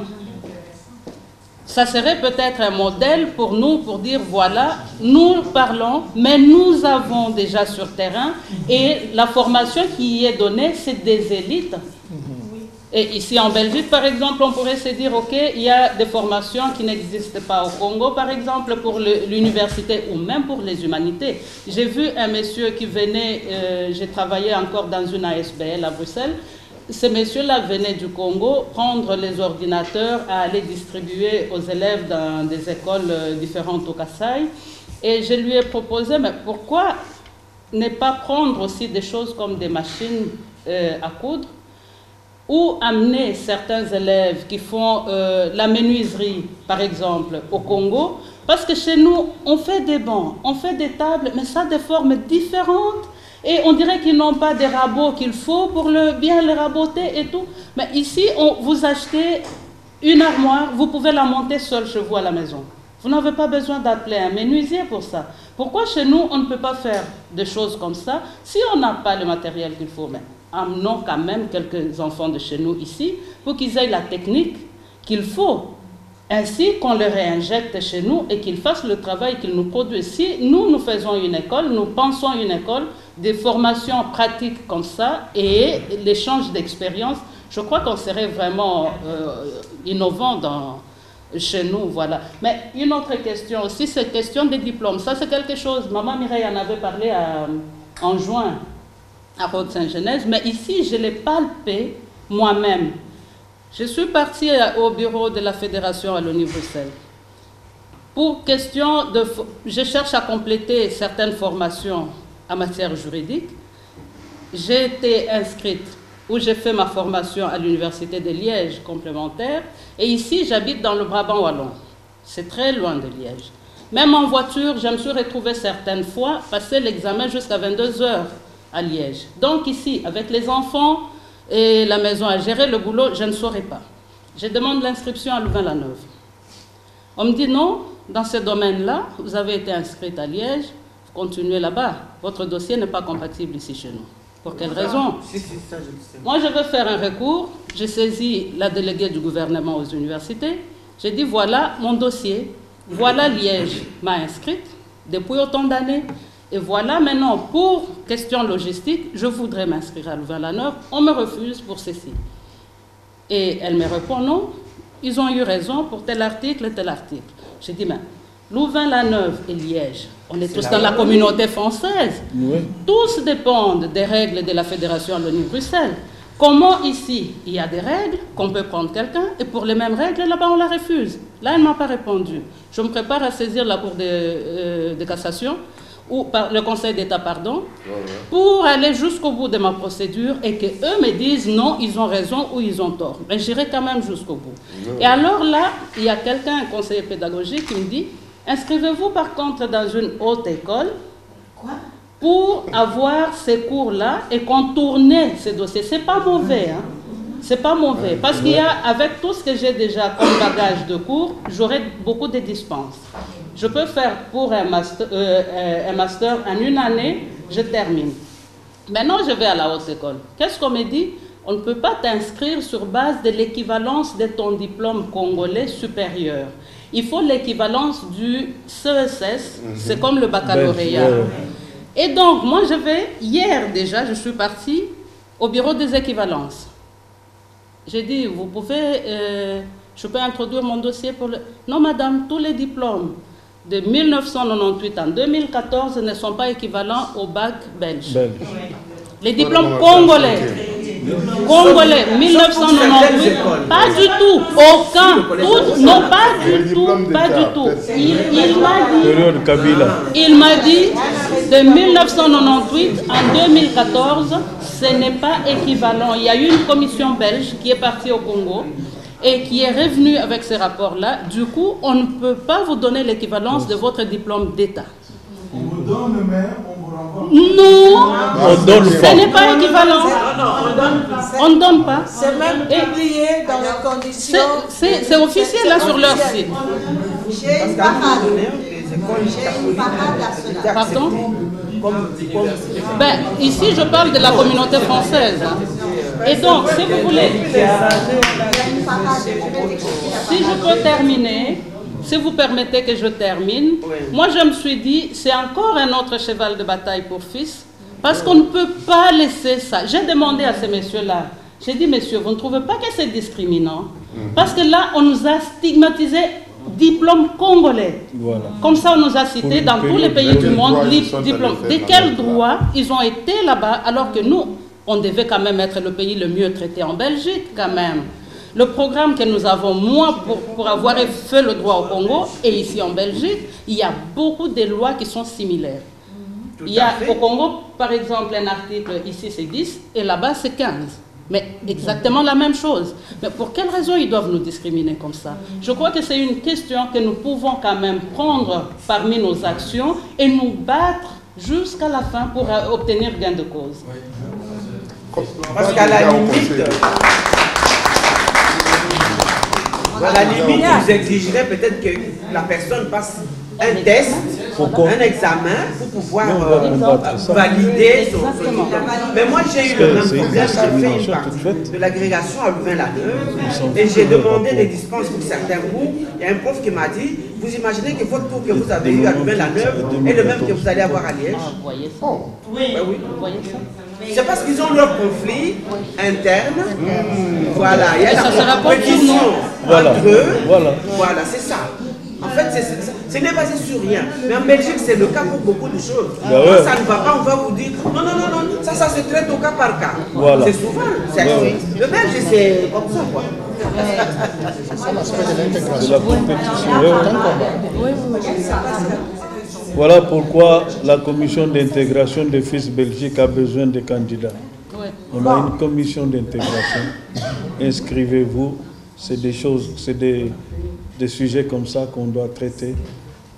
Ça serait peut-être un modèle pour nous, pour dire, voilà, nous parlons, mais nous avons déjà sur terrain, et la formation qui y est donnée, c'est des élites. Et ici en Belgique, par exemple, on pourrait se dire, OK, il y a des formations qui n'existent pas au Congo, par exemple, pour l'université ou même pour les humanités. J'ai vu un monsieur qui venait, j'ai travaillé encore dans une ASBL à Bruxelles. Ce monsieur-là venait du Congo prendre les ordinateurs à aller distribuer aux élèves dans des écoles différentes au Kasaï. Et je lui ai proposé, mais pourquoi ne pas prendre aussi des choses comme des machines à coudre, ou amener certains élèves qui font la menuiserie, par exemple, au Congo, parce que chez nous, on fait des bancs, on fait des tables, mais ça a des formes différentes, et on dirait qu'ils n'ont pas des rabots qu'il faut pour bien les raboter et tout. Mais ici, vous achetez une armoire, vous pouvez la monter seul chez vous à la maison. Vous n'avez pas besoin d'appeler un menuisier pour ça. Pourquoi chez nous, on ne peut pas faire des choses comme ça si on n'a pas le matériel qu'il faut? Mais amenons quand même quelques enfants de chez nous ici pour qu'ils aient la technique qu'il faut. Ainsi qu'on les réinjecte chez nous et qu'ils fassent le travail qu'ils nous produisent. Si nous faisons une école, nous pensons une école, des formations pratiques comme ça et l'échange d'expériences, je crois qu'on serait vraiment innovant chez nous. Voilà. Mais une autre question aussi, c'est question des diplômes. Ça, c'est quelque chose, Maman Mireille en avait parlé en juin à Rhodes-Saint-Genèse, mais ici, je l'ai palpé moi-même. Je suis partie au bureau de la Fédération à l'ONU Bruxelles. Pour question de... Je cherche à compléter certaines formations en matière juridique. J'ai été inscrite, où j'ai fait ma formation à l'Université de Liège complémentaire. Et ici, j'habite dans le Brabant wallon. C'est très loin de Liège. Même en voiture, je me suis retrouvée certaines fois passer l'examen jusqu'à 22 heures à Liège. Donc ici, avec les enfants et la maison à gérer, le boulot, je ne saurais pas. Je demande l'inscription à Louvain-la-Neuve. On me dit non, dans ce domaine-là, vous avez été inscrite à Liège, vous continuez là-bas. Votre dossier n'est pas compatible ici chez nous. Pour quelle raison? Moi, je veux faire un recours. J'ai saisi la déléguée du gouvernement aux universités. J'ai dit, voilà mon dossier. Voilà Liège m'a inscrite depuis autant d'années. Et voilà maintenant, pour question logistique, je voudrais m'inscrire à Louvain-la-Neuve. On me refuse pour ceci. Et elle me répond, non, ils ont eu raison pour tel article et tel article. J'ai dit, mais Louvain-la-Neuve et Liège, on est tous dans la communauté française. Oui. Tous dépendent des règles de la Fédération à l'ONU Bruxelles. Comment ici, il y a des règles, qu'on peut prendre quelqu'un, et pour les mêmes règles, là-bas, on la refuse. Là, elle ne m'a pas répondu. Je me prépare à saisir la Cour de cassation, ou par le Conseil d'État, pardon, pour aller jusqu'au bout de ma procédure et qu'eux me disent non, ils ont raison ou ils ont tort. Mais j'irai quand même jusqu'au bout. Et alors là, il y a quelqu'un, un conseiller pédagogique, qui me dit, inscrivez-vous par contre dans une haute école pour avoir ces cours-là et contourner ces dossiers. C'est pas mauvais, hein. C'est pas mauvais. Parce qu'il y a, avec tout ce que j'ai déjà comme bagage de cours, j'aurai beaucoup de dispenses. Je peux faire pour un master en une année, je termine. Maintenant, je vais à la haute école. Qu'est-ce qu'on me dit? On ne peut pas t'inscrire sur base de l'équivalence de ton diplôme congolais supérieur. Il faut l'équivalence du CESS, c'est comme le baccalauréat. Et donc, moi, je vais, hier déjà, je suis partie au bureau des équivalences. J'ai dit, vous pouvez, je peux introduire mon dossier pour le... Non, madame, tous les diplômes de 1998 en 2014 ne sont pas équivalents au bac belge. Les diplômes congolais, 1998, pas du tout, aucun, non, pas du tout. Il m'a dit, de 1998 en 2014, ce n'est pas équivalent. Il y a eu une commission belge qui est partie au Congo et qui est revenue avec ces rapports-là. Du coup, on ne peut pas vous donner l'équivalence de votre diplôme d'État. On vous donne, mais on vous renvoie. Non, on donne ce pas. n'est pas équivalent. On ne donne pas. C'est même publié dans les conditions. C'est officiel là sur leur site. J'ai une parade. J'ai une parade à cela. Pardon? Ben, ici, je parle de la communauté française. Et donc, si vous voulez, si je peux terminer, si vous permettez que je termine, moi je me suis dit, c'est encore un autre cheval de bataille pour FIS, parce qu'on ne peut pas laisser ça. J'ai demandé à ces messieurs-là, j'ai dit, messieurs, vous ne trouvez pas que c'est discriminant? Parce que là, on nous a stigmatisé diplôme congolais. Voilà. Comme ça, on nous a cités dans tous les pays du monde, diplôme. De quel droit ils ont été là-bas, alors que nous, on devait quand même être le pays le mieux traité en Belgique, quand même. Le programme que nous avons, moi, pour avoir fait le droit au Congo, et ici en Belgique, il y a beaucoup de lois qui sont similaires. Il y a au Congo, par exemple, un article, ici c'est 10, et là-bas c'est 15. Mais exactement la même chose. Mais pour quelle raison ils doivent nous discriminer comme ça? Je crois que c'est une question que nous pouvons quand même prendre parmi nos actions et nous battre jusqu'à la fin pour obtenir gain de cause. Parce qu'à la limite, vous exigerez peut-être que la personne passe un test, un examen pour pouvoir valider son diplôme. Mais moi j'ai eu le même problème, j'ai fait une partie de l'agrégation à Louvain-la-Neuve et j'ai demandé des dispenses pour certains cours. Il y a un prof qui m'a dit, vous imaginez que votre cours que vous avez eu à Louvain-la-Neuve est le même que vous allez avoir à Liège? Oui, c'est parce qu'ils ont leur conflit interne. Voilà, il y a la compétition entre eux. Voilà, c'est ça. En fait, ce n'est basé sur rien. Mais en Belgique, c'est le cas pour beaucoup de choses. Quand ça ne va pas, on va vous dire non, ça se traite au cas par cas. Voilà. C'est souvent. Le Belge, c'est comme ça, quoi. C'est ça l'aspect de l'intégration. De la compétition. Voilà pourquoi la commission d'intégration de FIS Belgique a besoin de candidats. On a une commission d'intégration. Inscrivez-vous. C'est des choses, c'est des sujets comme ça qu'on doit traiter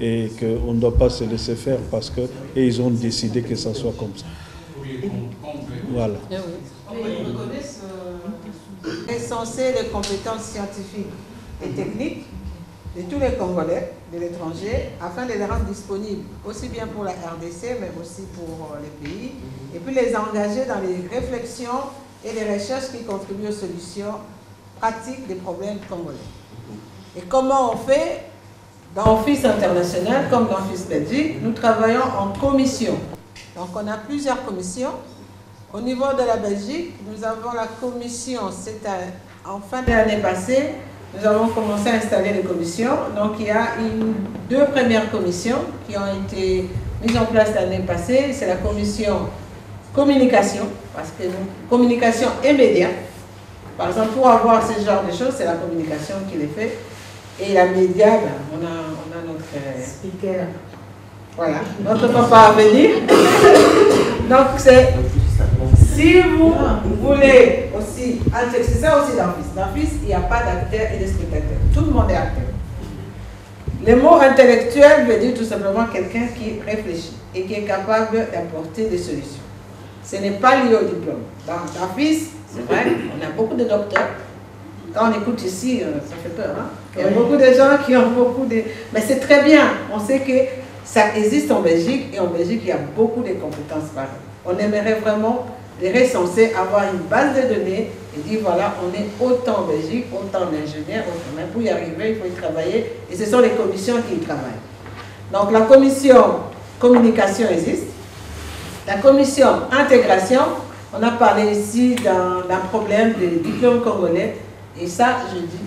et qu'on ne doit pas se laisser faire parce qu'ils ont décidé que ça soit comme ça. Voilà. Essentiel les compétences scientifiques et techniques de tous les Congolais de l'étranger afin de les rendre disponibles aussi bien pour la RDC mais aussi pour les pays et puis les engager dans les réflexions et les recherches qui contribuent aux solutions pratiques des problèmes congolais. Et comment on fait? Dans FIS International comme dans FIS Belgique, nous travaillons en commission. Donc on a plusieurs commissions. Au niveau de la Belgique, nous avons la commission, en fin de l'année passée, nous avons commencé à installer les commissions. Donc il y a deux premières commissions qui ont été mises en place l'année passée. C'est la commission communication, parce que communication et médias. Par exemple, pour avoir ce genre de choses, c'est la communication qui les fait. Et la média, ben, on a notre speaker. Voilà, notre papa à venir. Donc, c'est si vous voulez aussi, c'est ça aussi dans FIS. Dans FIS, il n'y a pas d'acteur et de spectateur. Tout le monde est acteur. Le mot intellectuel veut dire tout simplement quelqu'un qui réfléchit et qui est capable d'apporter des solutions. Ce n'est pas lié au diplôme. Dans FIS, c'est vrai, on a beaucoup de docteurs. Quand on écoute ici, ça fait peur. Hein? Il y a beaucoup de gens qui ont beaucoup de... Mais c'est très bien. On sait que ça existe en Belgique et en Belgique, il y a beaucoup de compétences pareilles. On aimerait vraiment les recenser, avoir une base de données et dire voilà, on est autant en Belgique, autant d'ingénieurs, autant. Mais pour y arriver, il faut y travailler et ce sont les commissions qui y travaillent. Donc la commission communication existe. La commission intégration, on a parlé ici d'un problème de diplôme congolais. Et ça,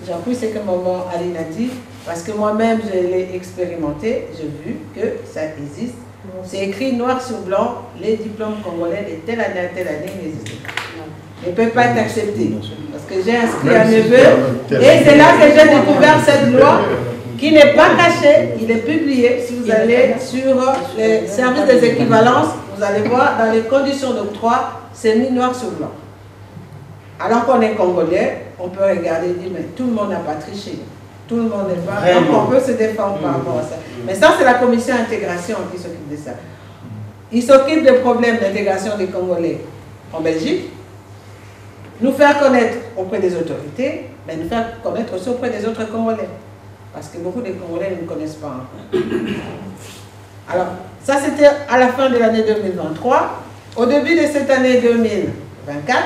j'appuie ce que maman Aline a dit, Parce que moi-même, je l'ai expérimenté, j'ai vu que ça existe. C'est écrit noir sur blanc, les diplômes congolais de telle année à telle année n'existent pas. Ne peut pas être accepté. Parce que j'ai inscrit un neveu et c'est là que j'ai découvert cette loi qui n'est pas cachée, il est publié. Si vous allez sur les services des équivalences, vous allez voir dans les conditions d'octroi, c'est mis noir sur blanc. Alors qu'on est congolais, on peut regarder et dire mais tout le monde n'a pas triché. Tout le monde n'est pas. Donc on peut se défendre par rapport à ça. Mais ça, c'est la commission intégration qui s'occupe de ça. Il s'occupe des problèmes d'intégration des Congolais en Belgique, nous faire connaître auprès des autorités, mais nous faire connaître aussi auprès des autres Congolais. Parce que beaucoup de Congolais ne nous connaissent pas encore. Alors, ça c'était à la fin de l'année 2023. Au début de cette année 2024,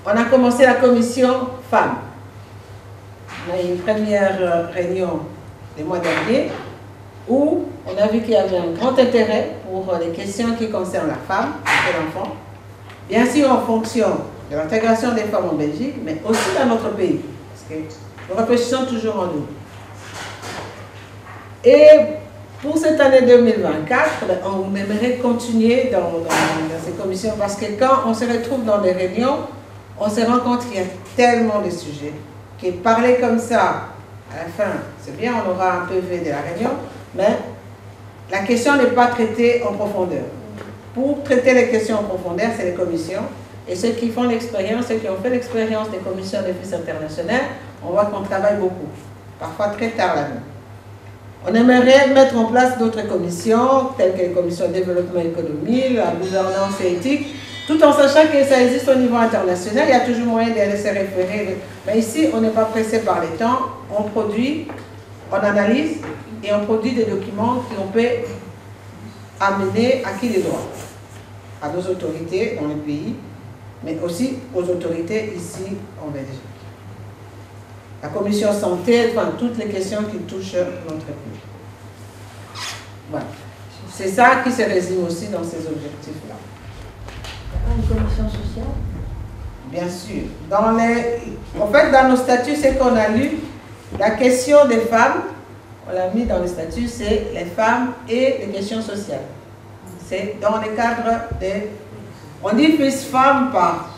on a commencé la commission femmes. On a eu une première réunion le mois dernier où on a vu qu'il y avait un grand intérêt pour les questions qui concernent la femme et l'enfant. Bien sûr en fonction de l'intégration des femmes en Belgique, mais aussi dans notre pays. Parce que nous réfléchissons toujours en nous. Et pour cette année 2024, on aimerait continuer dans ces commissions parce que quand on se retrouve dans des réunions, on se rend compte qu'il y a tellement de sujets que parler comme ça, à la fin, c'est bien, on aura un PV de la réunion, mais la question n'est pas traitée en profondeur. Pour traiter les questions en profondeur, c'est les commissions. Et ceux qui font l'expérience, ceux qui ont fait l'expérience des commissions de FIS internationales, on voit qu'on travaille beaucoup, parfois très tard la nuit. On aimerait mettre en place d'autres commissions, telles que les commissions de développement économique, la gouvernance et éthique, tout en sachant que ça existe au niveau international, il y a toujours moyen de se référer. Mais ici, on n'est pas pressé par les temps, on produit, on analyse et on produit des documents qu'on peut amener à qui les droits? À nos autorités dans le pays, mais aussi aux autorités ici en Belgique. La commission santé, enfin, toutes les questions qui touchent notre pays. Voilà. C'est ça qui se résume aussi dans ces objectifs-là. Une commission sociale? Bien sûr. En fait, dans nos statuts, c'est qu'on a lu la question des femmes, on l'a mis dans les statuts, c'est les femmes et les questions sociales. C'est dans le cadre des... On dit plus femmes par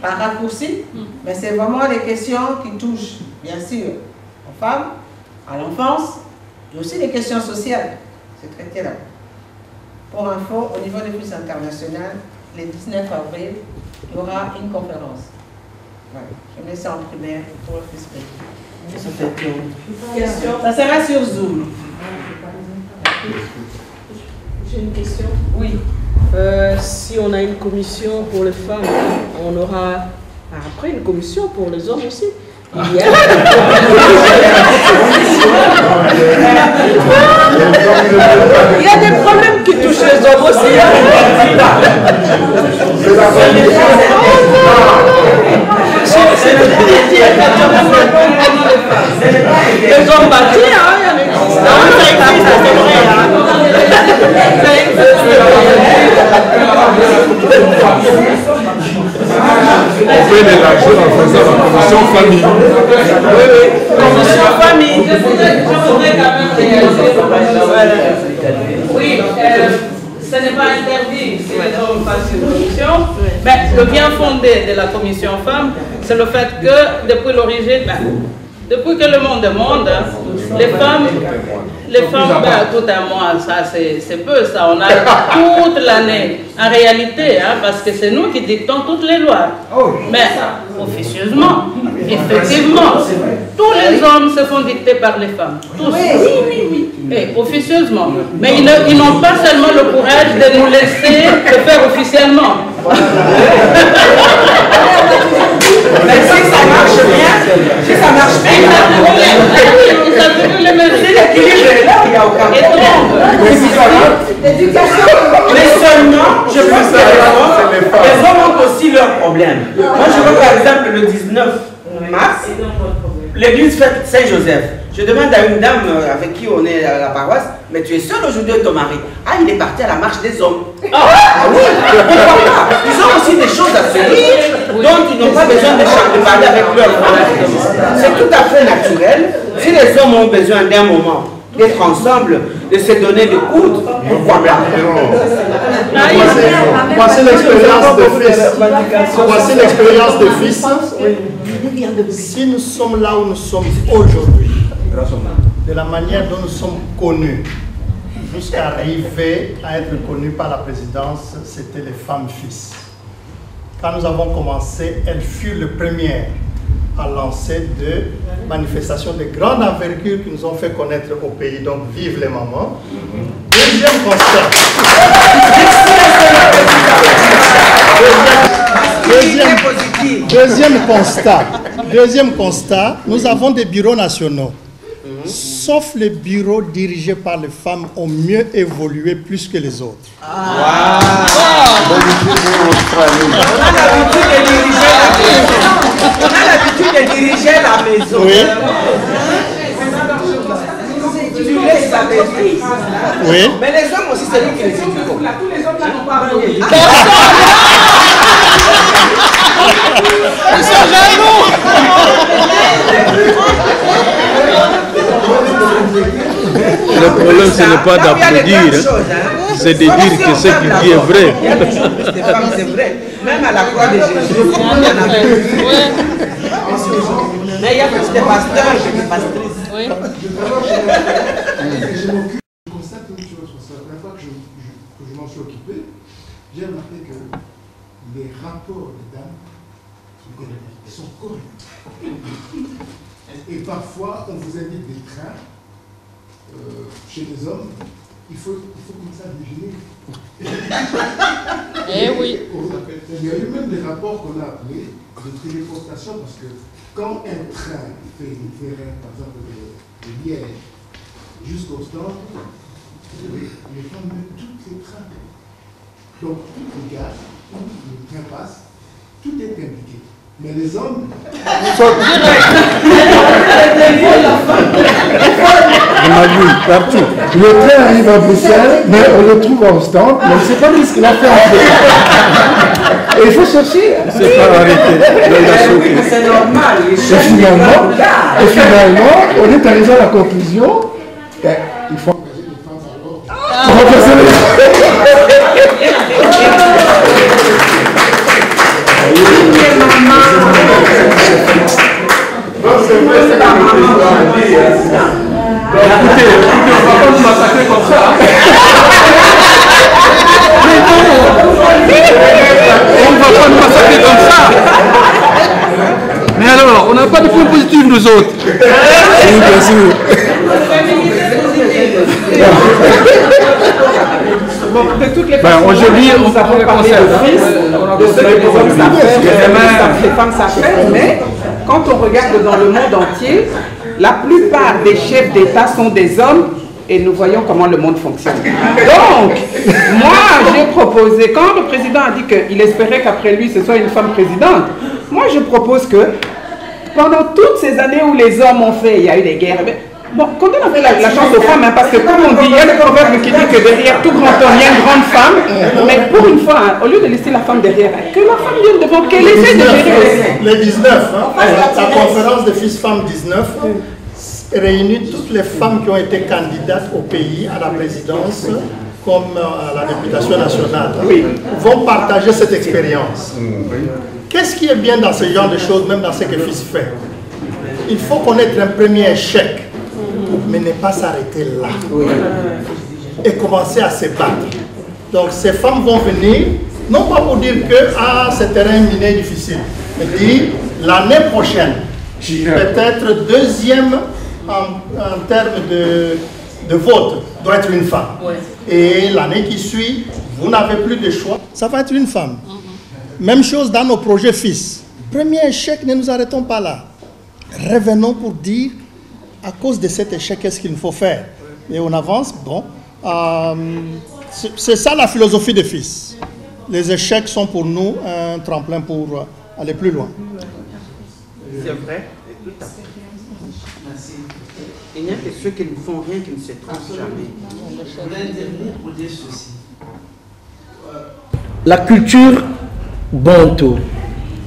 raccourci, mais c'est vraiment les questions qui touchent, bien sûr, aux femmes, à l'enfance, et aussi les questions sociales. C'est traité là. Pour info, au niveau des FIS internationales, le 19 avril, il y aura une conférence. Voilà. Je mets ça en primaire pour le FIS. Question. Ça sera sur Zoom. J'ai une question. Oui. Si on a une commission pour les femmes, on aura après une commission pour les hommes aussi. Il y a des problèmes qui touchent les hommes aussi. Les hommes bâtis, hein, il y a des ça existe, c'est vrai. On peut l'élargir en faisant la commission famille. Oui, oui. Commission famille. Je voudrais quand même réaliser. Oui, ce n'est pas interdit si les hommes fassent une commission, mais le bien fondé de la commission femmes, c'est le fait que depuis l'origine, depuis que le monde est monde, les femmes, tout un mois, ça c'est peu, ça, on a toute l'année, en réalité, hein, parce que c'est nous qui dictons toutes les lois. Mais officieusement, effectivement, tous les hommes se font dicter par les femmes. Tous. Oui. Et officieusement. Mais ils n'ont pas seulement le courage de nous laisser le faire officiellement. Mais si ça marche bien, Si l'équilibre est là, il n'y a aucun problème. Mais seulement, je pense que les hommes ont aussi leurs problèmes. Moi, je vois par exemple le 19 mars, l'église fête Saint-Joseph. Je demande à une dame avec qui on est à la paroisse, mais tu es seule aujourd'hui avec ton mari? Ah, il est parti à la marche des hommes. Ah oui, pourquoi pas? Ils ont aussi des choses à se dire. dont ils n'ont pas besoin de parler avec leurs frères. C'est tout à fait naturel. Si les hommes ont besoin d'un moment d'être ensemble, de se donner des coudes, pourquoi pas? Voici l'expérience de fils. Voici l'expérience de fils. Si nous sommes là où nous sommes aujourd'hui, de la manière dont nous sommes connus, jusqu'à arriver à être connus par la présidence, c'était les femmes fils. Quand nous avons commencé, elles furent les premières à lancer des manifestations de grande envergure qui nous ont fait connaître au pays. Donc, vive les mamans. Deuxième constat, nous avons des bureaux nationaux. Sauf les bureaux dirigés par les femmes ont mieux évolué plus que les autres. On a l'habitude de diriger la maison. Oui. Tu laisses la maîtrise. Oui. Mais les hommes aussi, c'est lui qui les éduque. Tous les hommes là n'ont pas envoyé. Ils sont jaloux. Le problème, ce n'est pas d'applaudir, c'est de dire que ce qu'il dit est vrai. Il y a des femmes, c'est vrai. Même à la croix de Jésus, il y en avait. Mais il y a plus de pasteurs que de pastrices. Je constate une chose, parce que la première fois que je m'en suis occupé, j'ai remarqué que les rapports des dames sont corrects. Et parfois, on vous invite des trains chez les hommes, il faut comme ça déjeuner. Eh oui. Il y a eu même des rapports qu'on a appelés de téléportation, parce que quand un train fait une ferrée, par exemple, de Liège jusqu'au stand, les femmes mettent tous les trains. Donc, toutes les gares où le train passe, tout est indiqué. Mais les hommes... partout. Le train arrive à Bruxelles, mais on le trouve en stand, mais on ne sait pas ce qu'il a fait en fait. Et il faut chercher. C'est pas arrêté. C'est normal. Et finalement, on est arrivé à la conclusion qu'il faut renforcer Écoutez, on va pas nous massacrer comme ça. On ne va pas nous massacrer comme ça. Mais alors, on n'a pas de point positif nous autres. Oui, bien sûr. Bon, de toutes les façons, aujourd'hui, nous avons parlé de fils, de ce que les hommes savent, les femmes savent faire, mais quand on regarde dans le monde entier, la plupart des chefs d'État sont des hommes et nous voyons comment le monde fonctionne. Donc, moi, j'ai proposé, quand le président a dit qu'il espérait qu'après lui, ce soit une femme présidente, moi, je propose que pendant toutes ces années où les hommes ont fait, il y a eu des guerres, bon, qu'on donne un peu la chance aux femmes, hein, parce que comme on dit, il y a le proverbe qui dit que derrière tout grand homme, il y a une grande femme. Mais pour une fois, hein, au lieu de laisser la femme derrière, que la femme vienne devant, qu'elle essaie de gérer. Les 19, la conférence des fils-femmes 19 réunit toutes les femmes qui ont été candidates au pays à la présidence comme à la députation nationale. Vont partager cette expérience. Qu'est-ce qui est bien dans ce genre de choses, même dans ce que fils fait? Il faut connaître un premier échec, mais ne pas s'arrêter là et commencer à se battre. Donc ces femmes vont venir, non pas pour dire que c'est terrain miné difficile, mais dire l'année prochaine, peut-être deuxième en termes de vote doit être une femme. Et l'année qui suit, vous n'avez plus de choix, ça va être une femme. Même chose dans nos projets fils. Premier échec, ne nous arrêtons pas là. Revenons pour dire, à cause de cet échec, qu'est-ce qu'il nous faut faire? Et on avance, bon. C'est ça la philosophie des fils. Les échecs sont pour nous un tremplin pour aller plus loin. C'est vrai, tout à fait. Il n'y a que ceux qui ne font rien qui ne se trompent jamais. Je voudrais intervenir pour dire ceci. La culture bantou,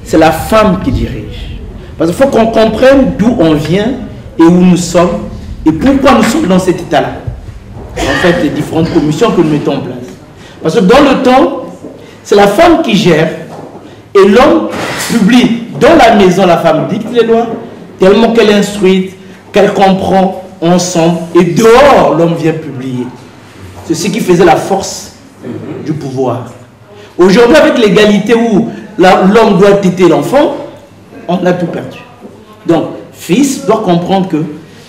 c'est la femme qui dirige. Parce qu'il faut qu'on comprenne d'où on vient et où nous sommes et pourquoi nous sommes dans cet état-là. En fait, les différentes commissions que nous mettons en place. Parce que dans le temps, c'est la femme qui gère et l'homme publie. Dans la maison, la femme dicte les lois, tellement qu'elle est instruite, qu'elle comprend ensemble, et dehors, l'homme vient publier. C'est ce qui faisait la force du pouvoir. Aujourd'hui, avec l'égalité où l'homme doit téter l'enfant, on a tout perdu. Donc, fils doit comprendre que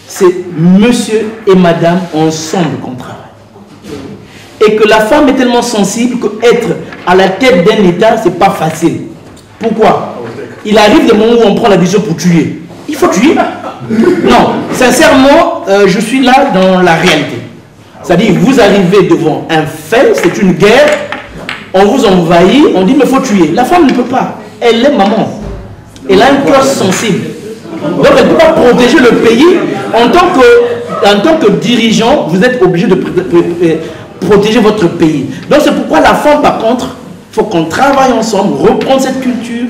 c'est monsieur et madame ensemble qu'on travaille. Et que la femme est tellement sensible qu'être à la tête d'un État, c'est pas facile. Pourquoi? Il arrive des moments où on prend la décision pour tuer. Il faut tuer. Non, sincèrement, je suis là dans la réalité. C'est-à-dire, vous arrivez devant un fait, c'est une guerre, on vous envahit, on dit mais il faut tuer. La femme ne peut pas. Elle est maman. Elle a un cœur sensible. Donc elle ne peut pas protéger le pays. En tant que dirigeant, vous êtes obligé de protéger votre pays. Donc c'est pourquoi la femme, par contre, il faut qu'on travaille ensemble, reprendre cette culture.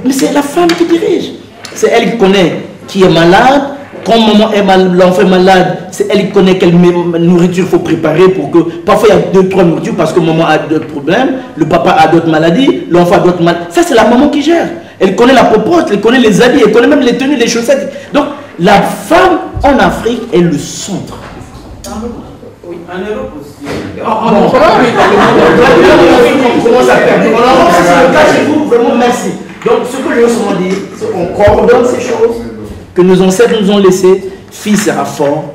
Mais c'est la femme qui dirige. C'est elle qui connaît qui est malade. Quand maman est l'enfant est malade, c'est elle qui connaît quelle nourriture il faut préparer pour que... Parfois, il y a 2-3 nourritures parce que maman a d'autres problèmes, le papa a d'autres maladies, l'enfant a d'autres maladies. Ça, c'est la maman qui gère. Elle connaît la popote, elle connaît les habits, elle connaît même les tenues, les chaussettes. Donc, la femme en Afrique est le centre. Oui, en Europe aussi. En Europe, on commence à perdre. En Europe, c'est le cas chez vous, vraiment merci. Donc, ce que je veux seulement dire, c'est qu'on coordonne ces choses que nos ancêtres nous ont laissées. Fils sera fort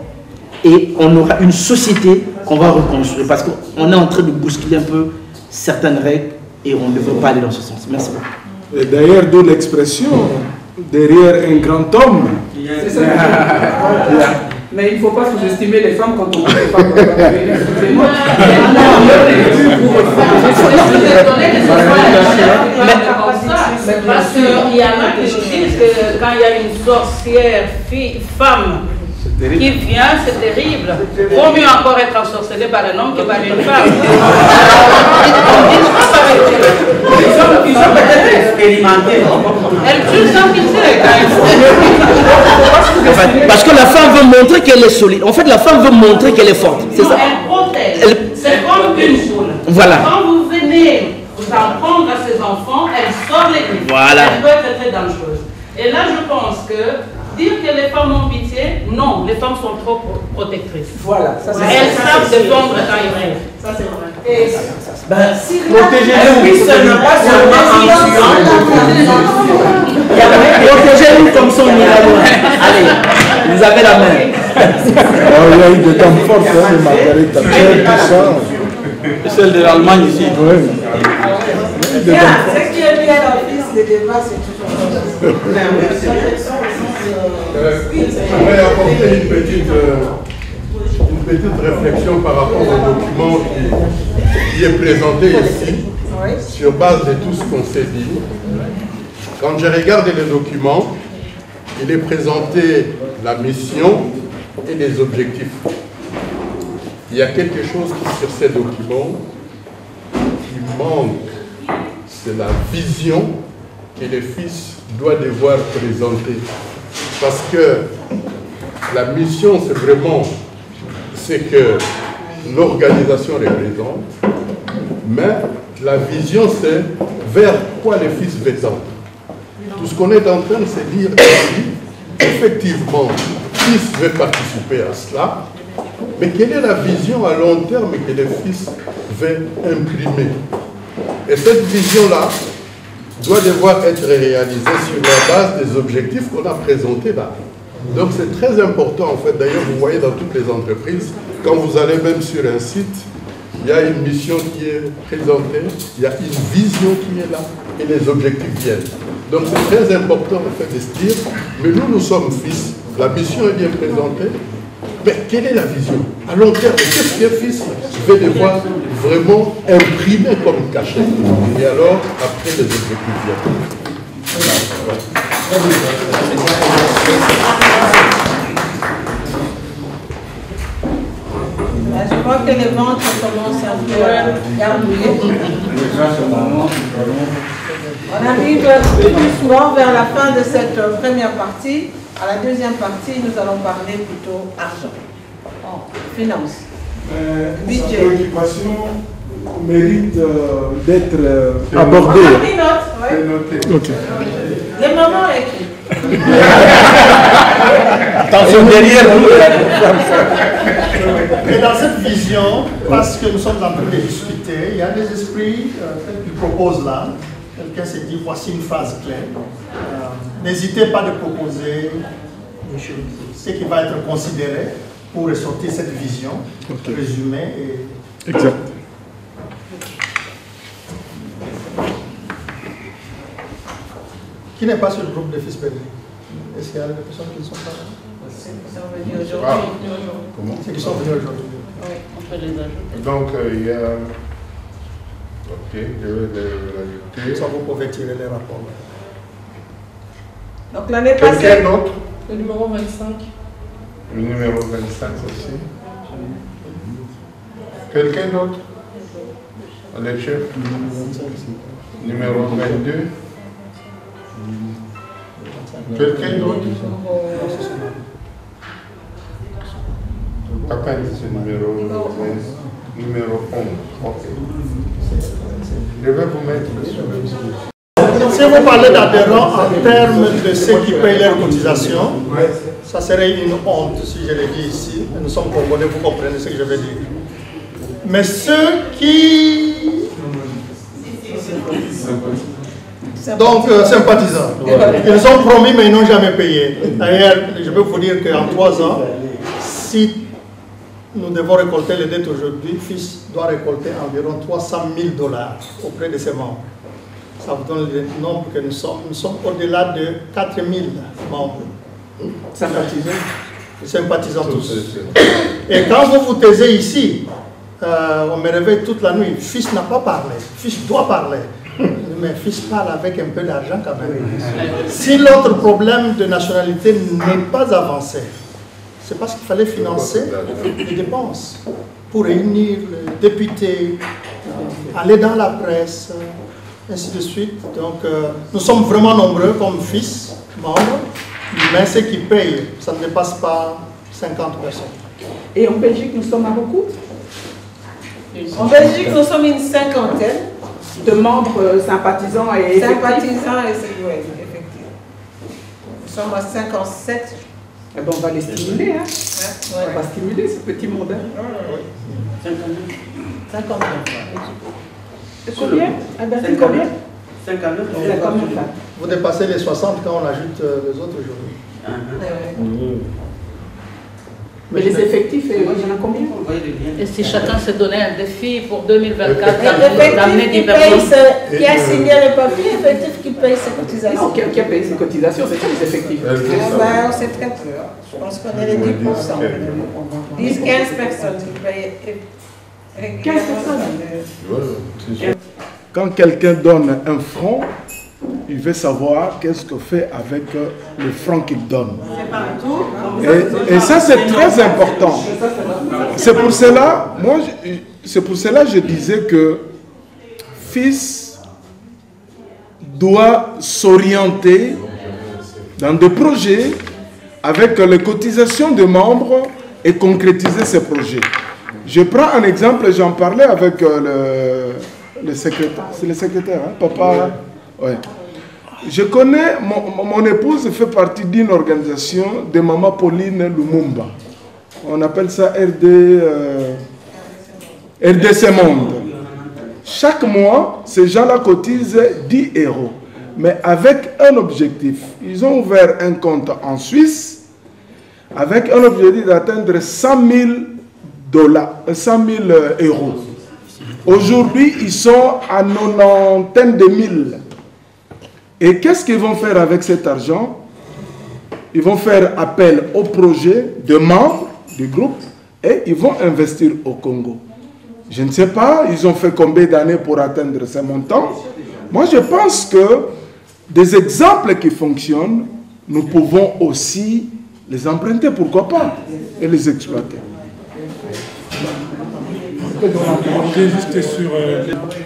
et on aura une société qu'on va reconstruire parce qu'on est en train de bousculer un peu certaines règles et on ne veut pas aller dans ce sens. Merci beaucoup. Et d'ailleurs, d'où l'expression, derrière un grand homme. C'est ça. Mais il ne faut pas sous-estimer les femmes quand on ne peut pas. Excusez-moi. Parce qu'il y en a qui disent que quand il y a une sorcière femme qui vient, c'est terrible. Vaut mieux encore être ensorcelé par un homme que par une femme. Ils ont peut-être expérimenté. Elle tue sans qu'ils sait. Parce que la femme veut montrer qu'elle est solide. En fait, la femme veut montrer qu'elle est forte. C'est ça. Elle protège. C'est comme une poule. Voilà. Quand vous venez vous en prendre à ses enfants, elle sort les griffes. Voilà. Elle peut être très dangereuse. Et là, je pense que dire que les femmes ont pitié, non, les femmes sont trop protectrices. Voilà. Ça, elles savent défendre quand il rêve. Ça, c'est vrai. Et protégez-nous. Ce n'est pas seulement en tuant. Protégez-nous comme son Miradoua. Allez, vous avez la main. Il y a eu des temps forts, de Margaret Thatcher, tout ça. Celle de l'Allemagne ici. Oui. Ce qui est bien dans le débat, c'est toujours Je vais apporter une petite réflexion par rapport au document qui est présenté ici, sur base de tout ce qu'on s'est dit. Quand je regarde le document, il est présenté la mission et les objectifs. Il y a quelque chose qui, sur ces documents, qui manque, c'est la vision que les fils doivent devoir présenter. Parce que la mission, c'est vraiment ce que l'organisation représente, mais la vision, c'est vers quoi les fils veulent tendre. Tout ce qu'on est en train de se dire ici, effectivement, fils veut participer à cela, mais quelle est la vision à long terme que les fils veulent imprimer? Et cette vision-là doit devoir être réalisée sur la base des objectifs qu'on a présentés là. Donc c'est très important en fait. D'ailleurs, vous voyez dans toutes les entreprises, quand vous allez même sur un site, il y a une mission qui est présentée, il y a une vision qui est là et les objectifs viennent. Donc c'est très important en fait de se dire, mais nous sommes fils, la mission est bien présentée, mais quelle est la vision? À long terme, qu'est-ce qu'un fils va devoir vraiment imprimer comme cachet? Et alors, après les objectifs viennent. Je crois que les ventres commencent un peu à gargouiller. On arrive tout doucement vers la fin de cette première partie. À la deuxième partie, nous allons parler plutôt argent, finance, budget. Cette préoccupation mérite d'être abordée. On a pris note, oui. Ok. Le moment est écrit. Attention derrière vous. Et dans cette vision, parce que nous sommes en train de discuter, il y a des esprits qui proposent là. Quelqu'un s'est dit, voici une phrase clé. N'hésitez pas de proposer ce qui va être considéré pour ressortir cette vision résumée. Et... Exact. Qui n'est pas sur le groupe de Fils Belgique? Est-ce qu'il y a des personnes qui ne sont pas là? Ceux qui sont venus aujourd'hui. Comment? Ceux qui sont venus aujourd'hui. Oui, on peut les ajouter. Donc, il y a... Ok, je vais l'ajouter. Ça, vous pouvez tirer les rapports. Donc, l'année passée... Quelqu'un d'autre? Le numéro 25. Le numéro 25 aussi. Quelqu'un d'autre? Le chef? Numéro 22. Quelqu'un d'autre? Papa dit ce numéro 11. Ok. Je vais vous mettre sur. Si vous parlez d'adhérents en termes de ceux qui payent leurs cotisations, ça serait une honte si je le dis ici. Nous sommes congolais, vous comprenez ce que je veux dire. Mais ceux qui... Donc, sympathisants. Ils ont promis, mais ils n'ont jamais payé. D'ailleurs, je peux vous dire qu'en 3 ans, si nous devons récolter les dettes aujourd'hui, Fils doit récolter environ 300 000 $ auprès de ses membres. Ça vous donne le nombre que nous sommes. Nous sommes au-delà de 4 000 membres. Sympathisants tous. Et quand vous vous taisez ici, on me réveille toute la nuit. Fils n'a pas parlé. Fils doit parler. Mais Fils parle avec un peu d'argent quand même. Si l'autre problème de nationalité n'est pas avancé, c'est parce qu'il fallait financer les dépenses pour réunir les députés, aller dans la presse, ainsi de suite. Donc, nous sommes vraiment nombreux comme Fils, membres, mais ceux qui payent, ça ne dépasse pas 50 personnes. Et en Belgique, nous sommes à beaucoup? En Belgique, nous sommes une cinquantaine de membres sympathisants et effectifs. Sympathisants et effectifs. Nous sommes à 57. Eh ben, on va les stimuler, hein. On va stimuler ce petit monde. 59. Combien? Combien? 59. Vous dépassez les 60 quand on ajoute les autres aujourd'hui. Mais les effectifs, il y en a combien? Et si chacun se donnait un défi pour 2024, qui a signé le papier, effectif qui paye ses cotisations. Non, qui a payé ses cotisations, c'est ça les effectifs. C'est très peu. Je pense qu'on est les 10%. 10-15 personnes qui payent. 15 personnes. Quand quelqu'un donne un franc, il veut savoir qu'est-ce que fait avec le franc qu'il donne. Et ça, c'est très important. C'est pour cela, je disais que Fils doit s'orienter dans des projets avec les cotisations de membres et concrétiser ces projets. Je prends un exemple, j'en parlais avec le secrétaire. C'est le secrétaire, hein, papa? Ouais. Je connais, mon épouse fait partie d'une organisation de Maman Pauline Lumumba. On appelle ça RDC Monde. Chaque mois, ces gens-là cotisent 10 €. Mais avec un objectif. Ils ont ouvert un compte en Suisse avec un objectif d'atteindre 100 000 €. Aujourd'hui, ils sont à 90 000. Et qu'est-ce qu'ils vont faire avec cet argent? Ils vont faire appel au projet de membres du groupe et ils vont investir au Congo. Je ne sais pas, ils ont fait combien d'années pour atteindre ces montants. Moi, je pense que des exemples qui fonctionnent, nous pouvons aussi les emprunter, pourquoi pas, et les exploiter.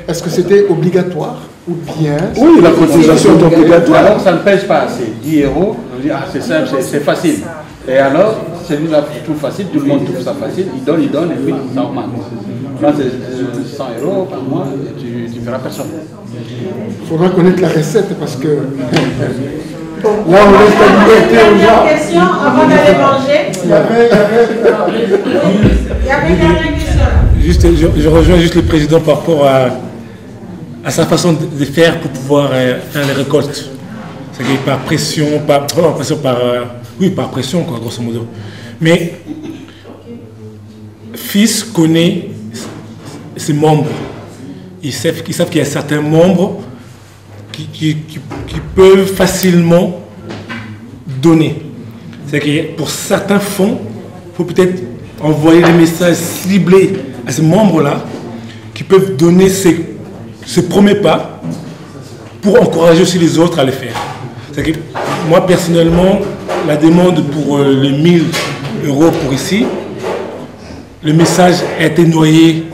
Est-ce que c'était obligatoire ou bien... Oui, la cotisation est obligatoire. Alors ça ne pèse pas assez. 10 euros, on dit, ah c'est simple, c'est facile. Et alors, celui-là tout facile, tout le monde trouve ça facile, il donne, et puis ça augmente. Là, c'est 100 euros par mois, et tu ne feras personne. Il faudra connaître la recette parce que... Là, on laisse la liberté aux gens. Question avant d'aller manger. Il y avait une dernière question. Juste, je rejoins juste le président par rapport à sa façon de faire pour pouvoir faire les récoltes. C'est-à-dire par pression, par pression, quoi, grosso modo. Mais FIS connaît ses membres. Ils savent qu'il y a certains membres qui peuvent facilement donner. C'est-à-dire que pour certains fonds, il faut peut-être envoyer des messages ciblés à ces membres-là qui peuvent donner ce premier pas pour encourager aussi les autres à le faire. C'est-à-dire que moi, personnellement, la demande pour les 1000 euros pour ici, le message a été noyé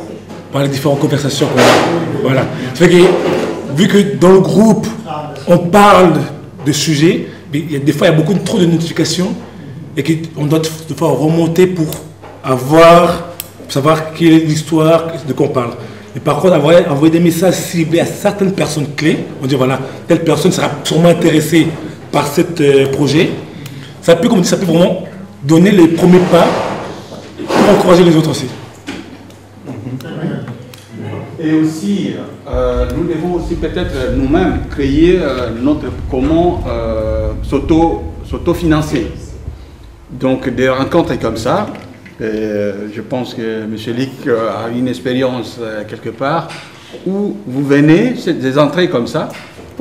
par les différentes conversations qu'on a. Voilà. C'est-à-dire que, vu que dans le groupe, on parle de sujets, mais des fois, il y a beaucoup trop de notifications et qu'on doit des fois remonter pour savoir quelle est l'histoire, de quoi on parle. Mais par contre, envoyer des messages ciblés à certaines personnes clés, on dit voilà, telle personne sera sûrement intéressée par ce projet, ça peut vraiment donner les premiers pas pour encourager les autres aussi. Et aussi, nous devons aussi peut-être nous-mêmes créer comment s'auto-financer. Donc des rencontres comme ça, je pense que M. Lick a une expérience quelque part, où vous venez, c'est des entrées comme ça,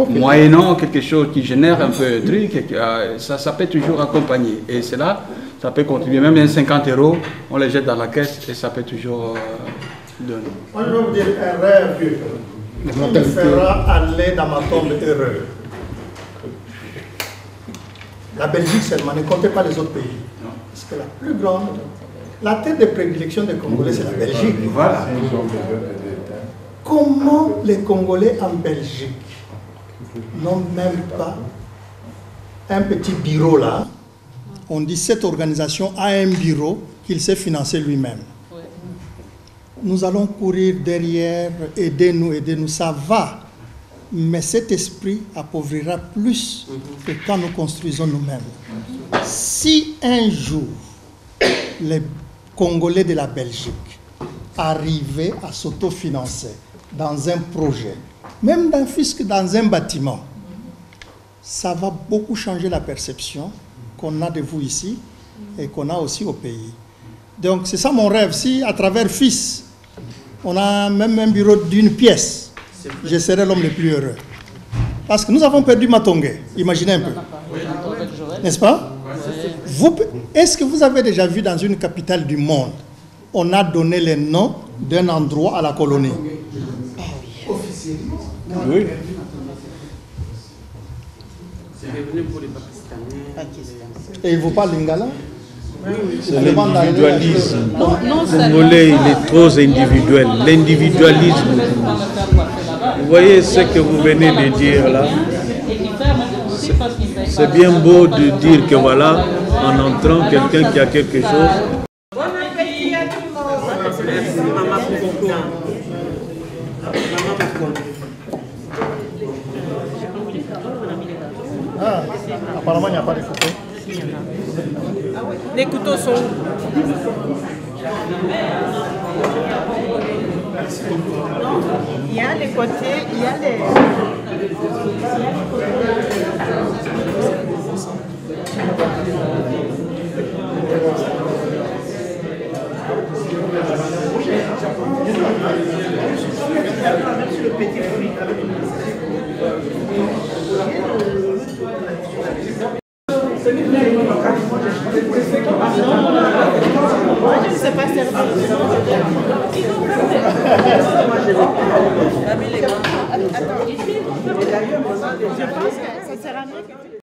moyennant quelque chose qui génère un peu de truc, ça peut toujours accompagner. Et cela, ça peut contribuer, même 50 euros, on les jette dans la caisse et ça peut toujours donner. Moi, je vais vous dire un rêve qui me fera aller dans ma tombe heureuse. La Belgique seulement, ne comptez pas les autres pays. Parce que la plus grande, la terre de prédilection des Congolais, c'est la Belgique. Voilà. Comment les Congolais en Belgique n'ont même pas un petit bureau là? On dit cette organisation a un bureau qu'il sait financer lui-même. Nous allons courir derrière, aidez-nous, ça va. Mais cet esprit appauvrira plus que quand nous construisons nous-mêmes. Si un jour, les Congolais de la Belgique arrivaient à s'autofinancer dans un projet, même d'un fisc dans un bâtiment, ça va beaucoup changer la perception qu'on a de vous ici et qu'on a aussi au pays. Donc c'est ça mon rêve. Si à travers FIS, on a même un bureau d'une pièce, je serai l'homme le plus heureux. Parce que nous avons perdu Matongé, imaginez un peu. N'est-ce pas? Est-ce que vous avez déjà vu dans une capitale du monde, on a donné le nom d'un endroit à la colonie? Officiellement? Oui. C'est revenu pour les Pakistanais. Et il vous parle lingala? C'est l'individualisme. Le Congolais, il est trop individuel. L'individualisme. Vous voyez ce que vous venez de dire là? C'est bien beau de dire que voilà, en entrant, quelqu'un qui a quelque chose. Bon appétit à tout le monde. Merci maman pour ton plan. Ah, apparemment il n'y a pas de couteau. Les couteaux sont où? Il y a les côtés, il y a les... Moi, je ne sais pas servir. Attends, je pense que ça sert à rien.